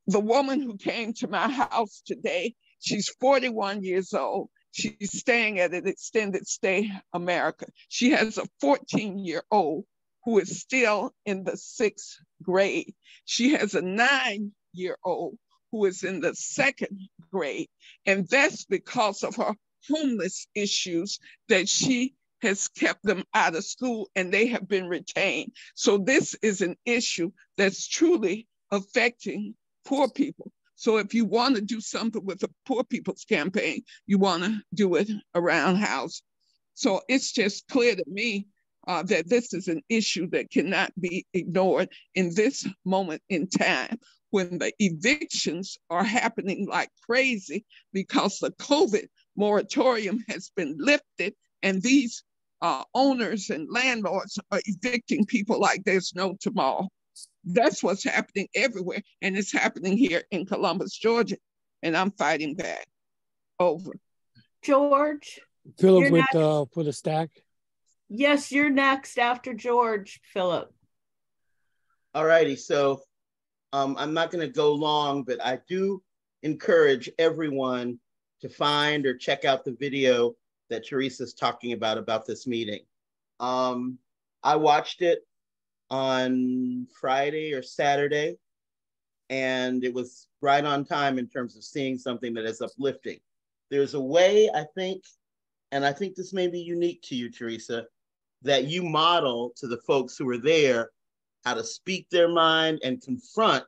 the woman who came to my house today, she's 41 years old. She's staying at an extended stay America. She has a 14-year-old who is still in the 6th grade. She has a 9-year-old who is in the 2nd grade. And that's because of her homeless issues that she has kept them out of school and they have been retained. So this is an issue that's truly affecting poor people. So if you want to do something with the Poor People's Campaign, you want to do it around housing. So it's just clear to me that this is an issue that cannot be ignored in this moment in time when the evictions are happening like crazy because the COVID moratorium has been lifted and these owners and landlords are evicting people like there's no tomorrow. That's what's happening everywhere. And it's happening here in Columbus, Georgia. And I'm fighting back. Over. George. Philip for the stack. Yes, you're next after George, Philip. All righty. So I'm not going to go long, but I do encourage everyone to find or check out the video that Teresa's talking about this meeting. I watched it on Friday or Saturday, and it was right on time in terms of seeing something that is uplifting. There's a way, I think, and I think this may be unique to you, Teresa, that you model to the folks who are there how to speak their mind and confront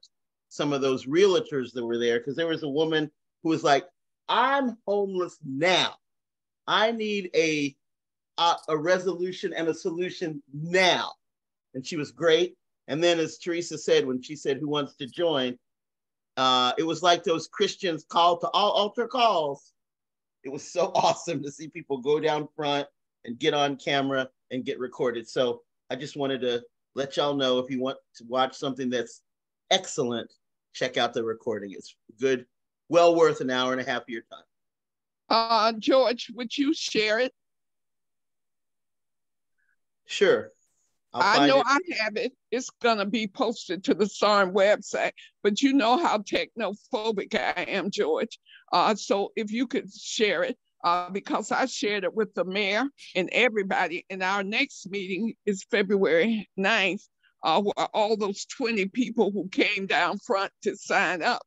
some of those realtors that were there. Because there was a woman who was like, I'm homeless now. I need a resolution and a solution now. And she was great. And then as Teresa said, when she said, who wants to join? It was like those Christians called to all altar calls. It was so awesome to see people go down front and get on camera and get recorded. So I just wanted to let y'all know, if you want to watch something that's excellent, check out the recording. It's good, well worth an hour and a half of your time. George, would you share it? Sure. I know I have it. It's going to be posted to the SARN website, but you know how technophobic I am, George. So if you could share it, because I shared it with the mayor and everybody. And our next meeting is February 9th. All those 20 people who came down front to sign up.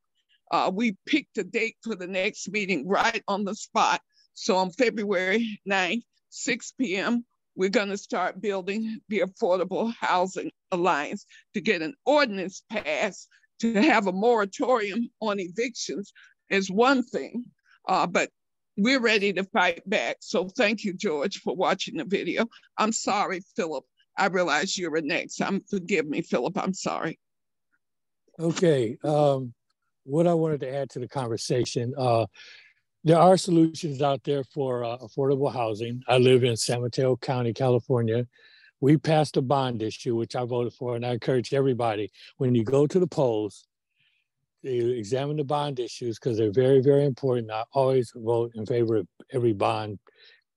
We picked a date for the next meeting right on the spot. So on February 9th, 6 p.m., we're going to start building the Affordable Housing Alliance to get an ordinance passed to have a moratorium on evictions is one thing, but we're ready to fight back. So thank you, George, for watching the video. I'm sorry, Philip. I realize you were next. Forgive me, Philip. I'm sorry. Okay. What I wanted to add to the conversation, there are solutions out there for affordable housing. I live in San Mateo County, California. We passed a bond issue, which I voted for, and I encourage everybody, when you go to the polls, you examine the bond issues because they're very, very important. I always vote in favor of every bond,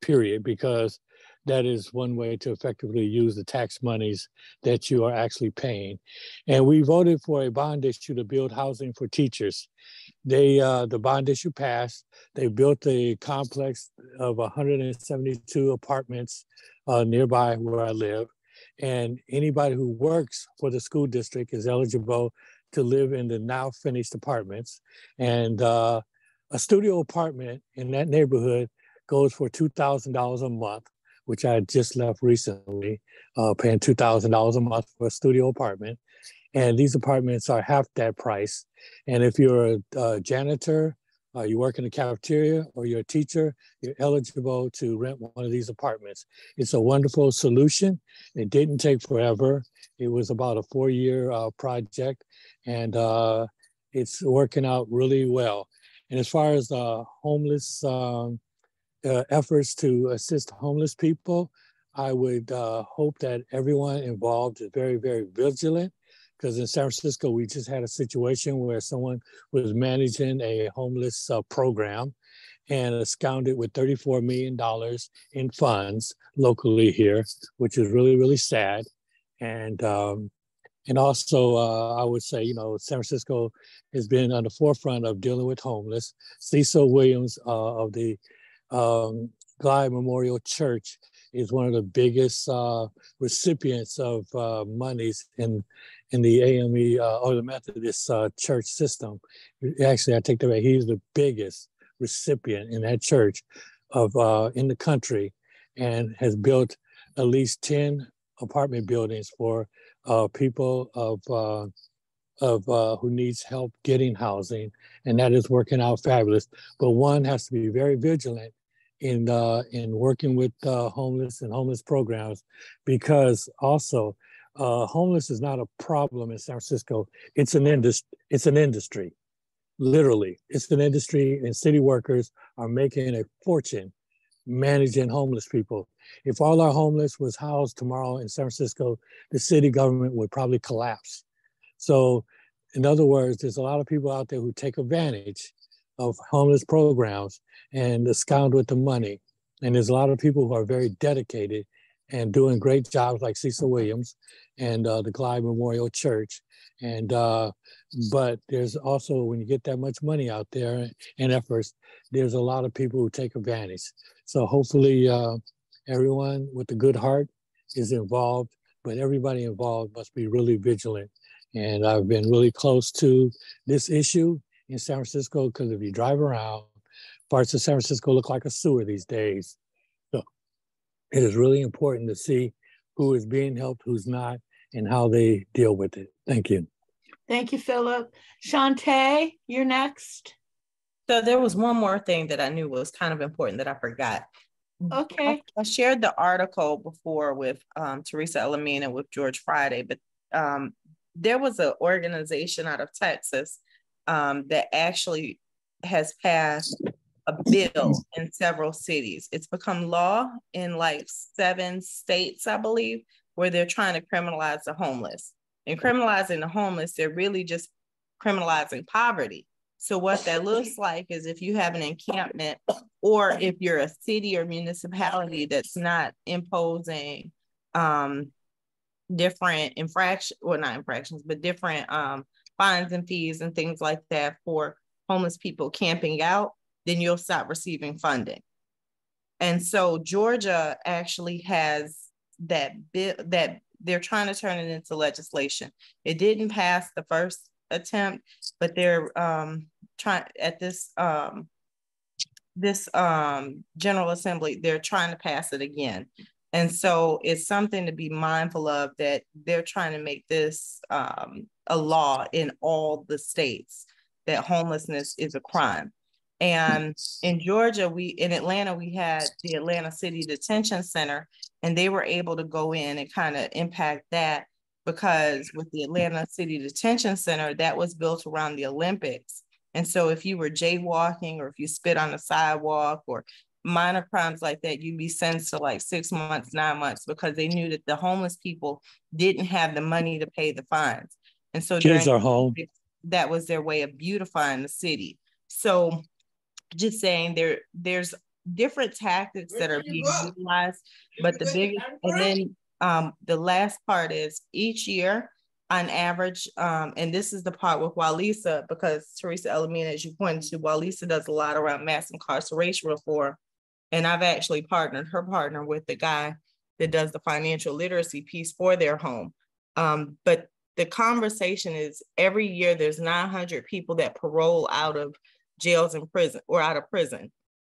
period, because that is one way to effectively use the tax monies that you are actually paying. And we voted for a bond issue to build housing for teachers. The bond issue passed. They built a complex of 172 apartments nearby where I live. And anybody who works for the school district is eligible to live in the now finished apartments. And a studio apartment in that neighborhood goes for $2,000 a month, which I just left recently, paying $2,000 a month for a studio apartment. And these apartments are half that price. And if you're a janitor, you work in the cafeteria, or you're a teacher, you're eligible to rent one of these apartments. It's a wonderful solution. It didn't take forever. It was about a 4-year project, and it's working out really well. And as far as homeless efforts to assist homeless people, I would hope that everyone involved is very, very vigilant. Because in San Francisco, we just had a situation where someone was managing a homeless program and absconded with $34 million in funds locally here, which is really, really sad. And And also, I would say, San Francisco has been on the forefront of dealing with homeless. Cecil Williams of the Glide Memorial Church is one of the biggest recipients of monies in the AME or the Methodist church system. Actually, I take that back. He's the biggest recipient in that church of in the country, and has built at least 10 apartment buildings for people who needs help getting housing, and that is working out fabulous. But one has to be very vigilant in working with homeless and homeless programs, because also homeless is not a problem in San Francisco. It's an industry. Literally, it's an industry, and city workers are making a fortune managing homeless people. If all our homeless was housed tomorrow in San Francisco, the city government would probably collapse. So, in other words, there's a lot of people out there who take advantage of homeless programs and abscond with the money. And there's a lot of people who are very dedicated and doing great jobs, like Cecil Williams and the Glide Memorial Church. And but there's also, when you get that much money out there and efforts, there's a lot of people who take advantage. So hopefully everyone with a good heart is involved, but everybody involved must be really vigilant. And I've been really close to this issue in San Francisco, because if you drive around, parts of San Francisco look like a sewer these days. So it is really important to see who is being helped, who's not, and how they deal with it. Thank you. Thank you, Philip. Shantae, you're next. So there was one more thing that I knew was kind of important that I forgot. Okay. I shared the article before with Teresa Elamina with George Friday, but there was an organization out of Texas that actually has passed a bill in several cities. It's become law in like 7 states, I believe, where they're trying to criminalize the homeless. And criminalizing the homeless, they're really just criminalizing poverty. So what that looks like is, if you have an encampment, or if you're a city or municipality that's not imposing different different fines and fees and things like that for homeless people camping out, then you'll stop receiving funding. And so Georgia actually has that bill that they're trying to turn it into legislation. It didn't pass the first attempt, but they're trying at this General Assembly, they're trying to pass it again. And so it's something to be mindful of, that they're trying to make this a law in all the states, that homelessness is a crime. And in Georgia, in Atlanta, we had the Atlanta City Detention Center, and they were able to go in and kind of impact that, because with the Atlanta City Detention Center, that was built around the Olympics. And so if you were jaywalking, or if you spit on the sidewalk, or minor crimes like that, you'd be sentenced to like 6 months, 9 months, because they knew that the homeless people didn't have the money to pay the fines. And so kids are home. That was their way of beautifying the city. So just saying, there's different tactics that are being utilized, but the biggest, and then the last part is, each year on average, and this is the part with Walisa, because Teresa Elamina, as you pointed to, Walisa does a lot around mass incarceration reform. And I've actually partnered with the guy that does the financial literacy piece for their home. But the conversation is, every year there's 900 people that parole out of jails and prison, or out of prison.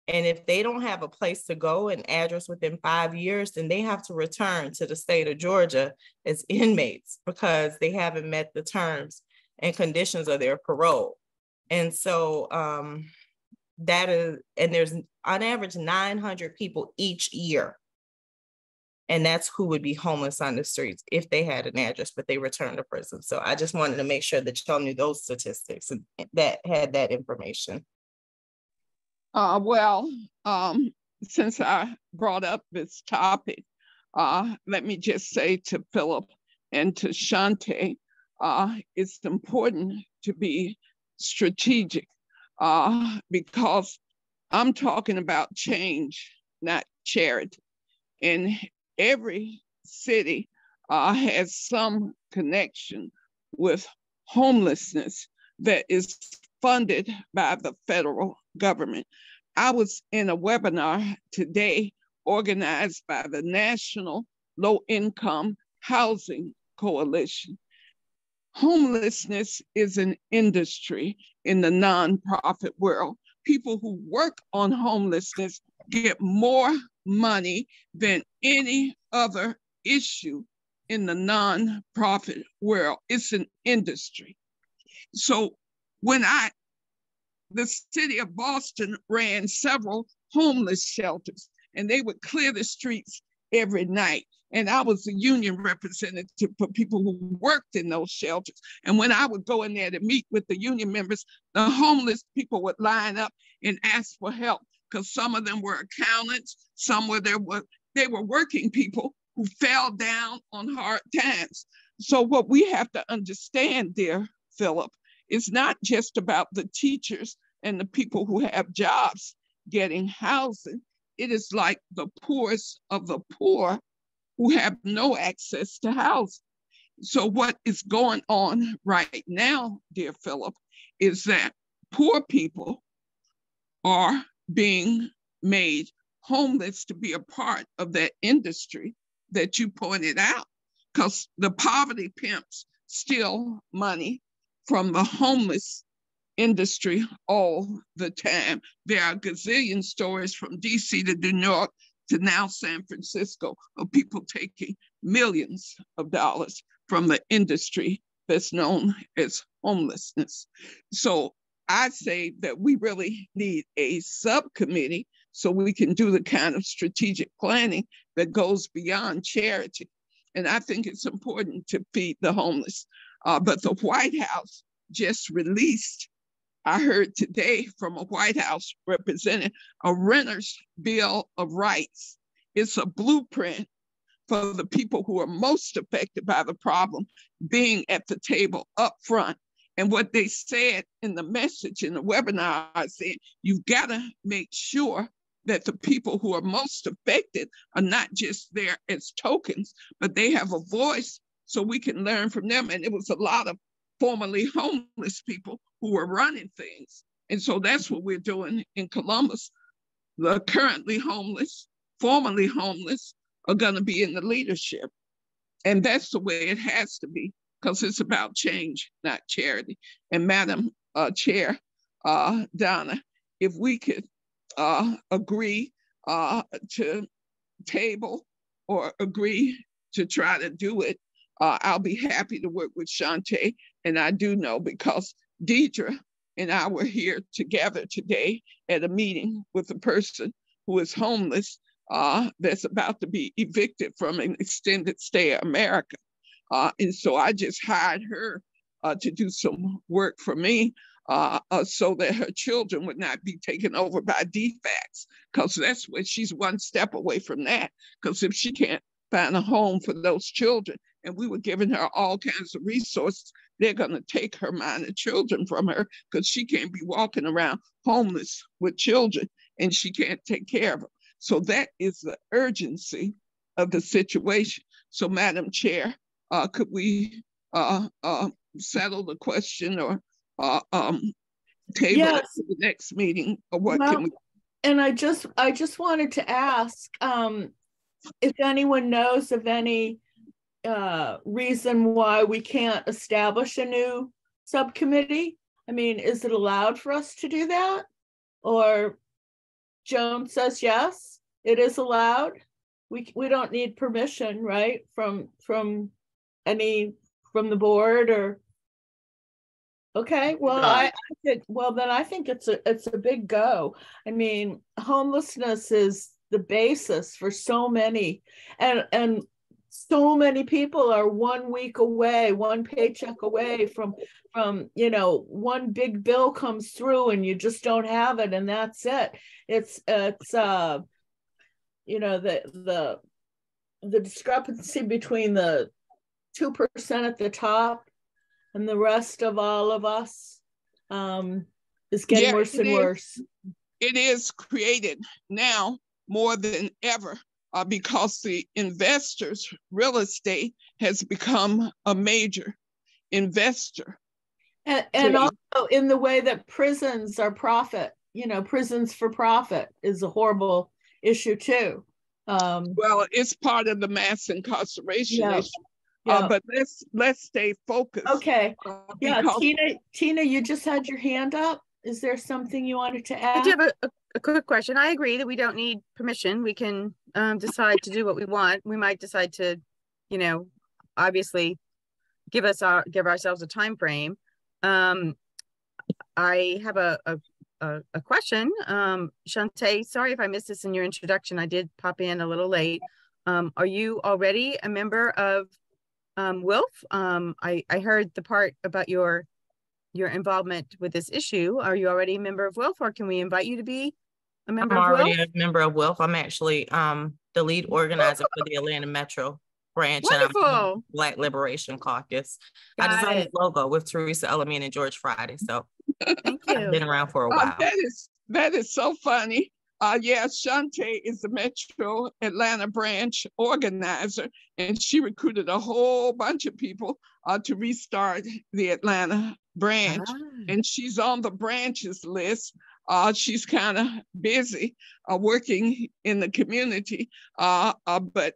And if they don't have a place to go, an address within 5 years, then they have to return to the state of Georgia as inmates, because they haven't met the terms and conditions of their parole. And so there's on average 900 people each year. And that's who would be homeless on the streets if they had an address, but they returned to prison. So I just wanted to make sure that y'all knew those statistics and that had that information. Since I brought up this topic, let me just say to Philip and to Shantae, it's important to be strategic, because I'm talking about change, not charity. In every city, has some connection with homelessness that is funded by the federal government. I was in a webinar today organized by the National Low Income Housing Coalition. Homelessness is an industry in the nonprofit world. People who work on homelessness get more money than any other issue in the nonprofit world. It's an industry. So when the city of Boston ran several homeless shelters, and they would clear the streets every night. And I was a union representative for people who worked in those shelters. And when I would go in there to meet with the union members, the homeless people would line up and ask for help, because some of them were accountants, they were working people who fell down on hard times. So what we have to understand, dear Philip, it's not just about the teachers and the people who have jobs getting housing. It is like the poorest of the poor who have no access to housing. So what is going on right now, dear Philip, is that poor people are being made homeless to be a part of that industry that you pointed out, because the poverty pimps steal money from the homeless industry all the time. There are gazillion stories from DC to New York to now San Francisco of people taking millions of dollars from the industry that's known as homelessness. So I say that we really need a subcommittee so we can do the kind of strategic planning that goes beyond charity. And I think it's important to feed the homeless. But the White House just released, I heard today from a White House representative, a renter's bill of rights. It's a blueprint for the people who are most affected by the problem being at the table up front. And what they said in the message in the webinar, I said, you've got to make sure that the people who are most affected are not just there as tokens, but they have a voice so we can learn from them. And it was a lot of formerly homeless people who were running things. And so that's what we're doing in Columbus. The currently homeless, formerly homeless, are going to be in the leadership. And that's the way it has to be, because it's about change, not charity. And Madam Chair, Donna, if we could agree to table or agree to try to do it, I'll be happy to work with Shantae. And I do know, because Deidre and I were here together today at a meeting with a person who is homeless that's about to be evicted from an extended stay at America. And so I just hired her to do some work for me so that her children would not be taken over by defects, because that's what she's one step away from that. Because if she can't find a home for those children, and we were giving her all kinds of resources, they're going to take her minor children from her, because she can't be walking around homeless with children and she can't take care of them. So that is the urgency of the situation. So Madam Chair, could we settle the question or table it to the next meeting, or what can we? And I just wanted to ask if anyone knows of any reason why we can't establish a new subcommittee. I mean, is it allowed for us to do that? Or Joan says yes, it is allowed. We don't need permission, right? From the board, or okay. Well, I think it's a big go. I mean, homelessness is the basis for so many, and so many people are 1 week away, one paycheck away from one big bill comes through and you just don't have it, and that's it. It's the discrepancy between the 2% at the top and the rest of all of us is getting worse and worse. It is created now more than ever because the investors, real estate has become a major investor. And also in the way that prisons are profit, prisons for profit is a horrible issue too. Well, it's part of the mass incarceration issue. Yeah. But let's stay focused. Okay. Yeah, because Tina, you just had your hand up. Is there something you wanted to add? I do have a quick question. I agree that we don't need permission. We can decide to do what we want. We might decide to, obviously give ourselves a time frame. I have a question. Shantae, sorry if I missed this in your introduction. I did pop in a little late. Are you already a member of WILF? I heard the part about your involvement with this issue. Are you already a member of WILF, or can we invite you to be a member of WILF? I'm already a member of WILF. I'm actually the lead organizer for the Atlanta Metro branch. Wonderful. And I'm Black Liberation Caucus. I designed the logo with Teresa Elamine and George Friday. So thank you. I've been around for a while. That is so funny. Yes, Shantae is the Metro Atlanta branch organizer, and she recruited a whole bunch of people to restart the Atlanta branch. And she's on the branches list. She's kind of busy working in the community, but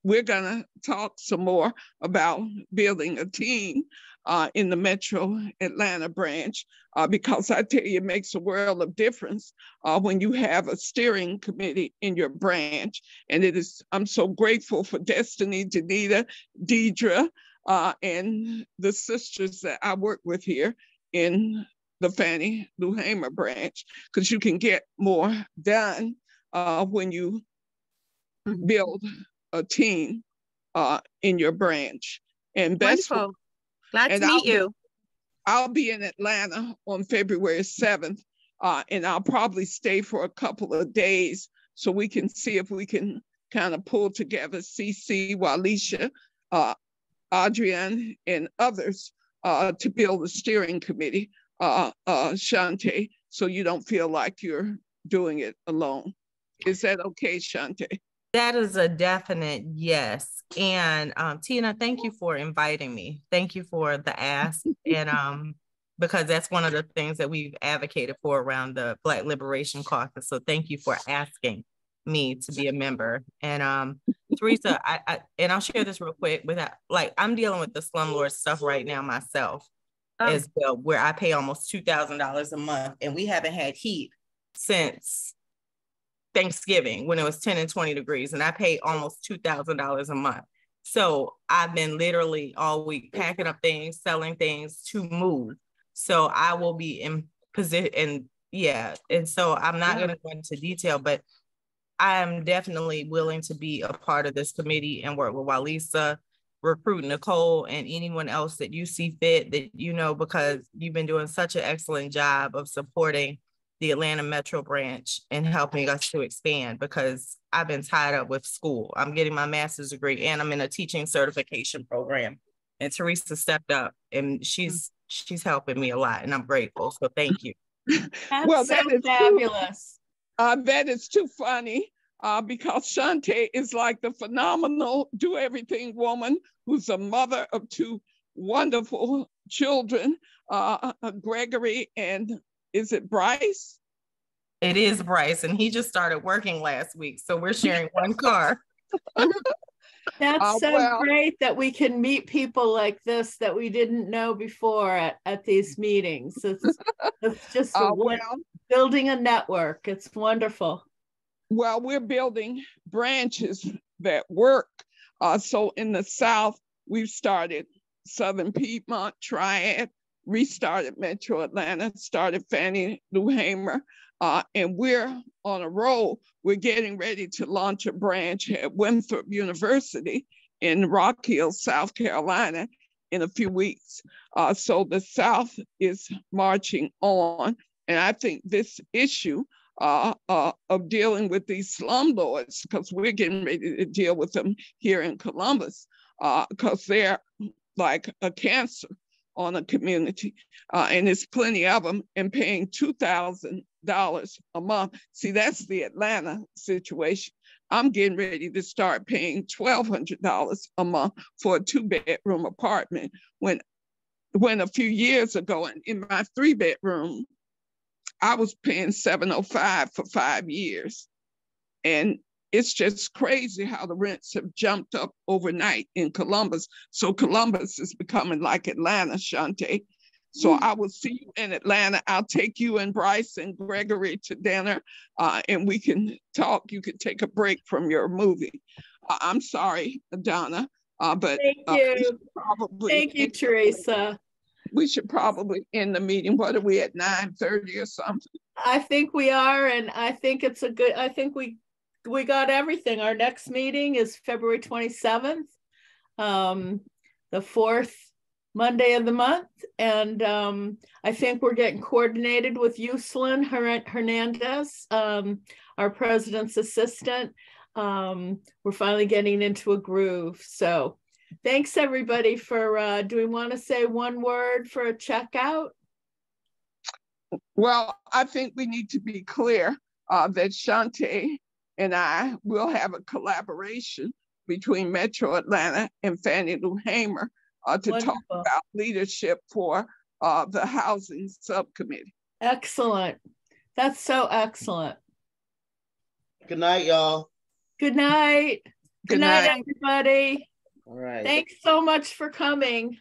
we're gonna talk some more about building a team in the Metro Atlanta branch, because I tell you, it makes a world of difference when you have a steering committee in your branch. And I'm so grateful for Destiny, Danita, Deidre, and the sisters that I work with here in the Fannie Lou Hamer branch, because you can get more done when you build a team in your branch. And that's wonderful. Glad to meet you. I'll be in Atlanta on February 7th, and I'll probably stay for a couple of days so we can see if we can kind of pull together CC, Walisha, Adrienne, and others to build a steering committee, Shantae, so you don't feel like you're doing it alone. Is that okay, Shantae? That is a definite yes. And Tina, thank you for inviting me. Thank you for the ask. And because that's one of the things that we've advocated for around the Black Liberation Caucus. So thank you for asking me to be a member. And Teresa, and I'll share this real quick I'm dealing with the slumlord stuff right now myself as well, where I pay almost $2,000 a month, and we haven't had heat since Thanksgiving when it was 10 and 20 degrees, and I pay almost $2,000 a month. So I've been literally all week packing up things, selling things to move. So I will be in position, and so I'm not going to go into detail, but I am definitely willing to be a part of this committee and work with Walisa, recruit Nicole, and anyone else that you see fit, that because you've been doing such an excellent job of supporting the Atlanta Metro branch and helping us to expand, because I've been tied up with school. I'm getting my master's degree and I'm in a teaching certification program. And Teresa stepped up and she's helping me a lot, and I'm grateful. So thank you. That's so fabulous. That is too funny because Shantae is like the phenomenal do-everything woman who's a mother of two wonderful children, Gregory and is it Bryce? It is Bryce, and he just started working last week, so we're sharing one car. That's so great that we can meet people like this that we didn't know before at these meetings. It's just building a network. It's wonderful. Well, we're building branches that work. So in the South, we've started Southern Piedmont Triad, restarted Metro Atlanta, started Fannie Lou Hamer, and we're on a roll. We're getting ready to launch a branch at Winthrop University in Rock Hill, South Carolina, in a few weeks. So the South is marching on, and I think this issue of dealing with these slumlords, because we're getting ready to deal with them here in Columbus, because they're like a cancer on a community, and there's plenty of them, and paying $2,000 a month. See, that's the Atlanta situation. I'm getting ready to start paying $1,200 a month for a 2-bedroom apartment when a few years ago in my 3-bedroom, I was paying $705 for 5 years. And it's just crazy how the rents have jumped up overnight in Columbus. So Columbus is becoming like Atlanta, Shante. So I will see you in Atlanta. I'll take you and Bryce and Gregory to dinner and we can talk. You can take a break from your movie. I'm sorry, Donna, but thank you. Thank you, Teresa. We should probably end the meeting. What are we at, 9:30 or something? I think we are, and I think it's a good, I think we got everything. Our next meeting is February 27th, the 4th Monday of the month. And I think we're getting coordinated with Yuslin Hernandez, our president's assistant. We're finally getting into a groove. So thanks everybody for, do we want to say one word for a checkout? Well, I think we need to be clear that Shante and I will have a collaboration between Metro Atlanta and Fannie Lou Hamer to talk about leadership for the housing subcommittee. Excellent. That's so excellent. Good night, y'all. Good night. Good night, everybody. All right. Thanks so much for coming.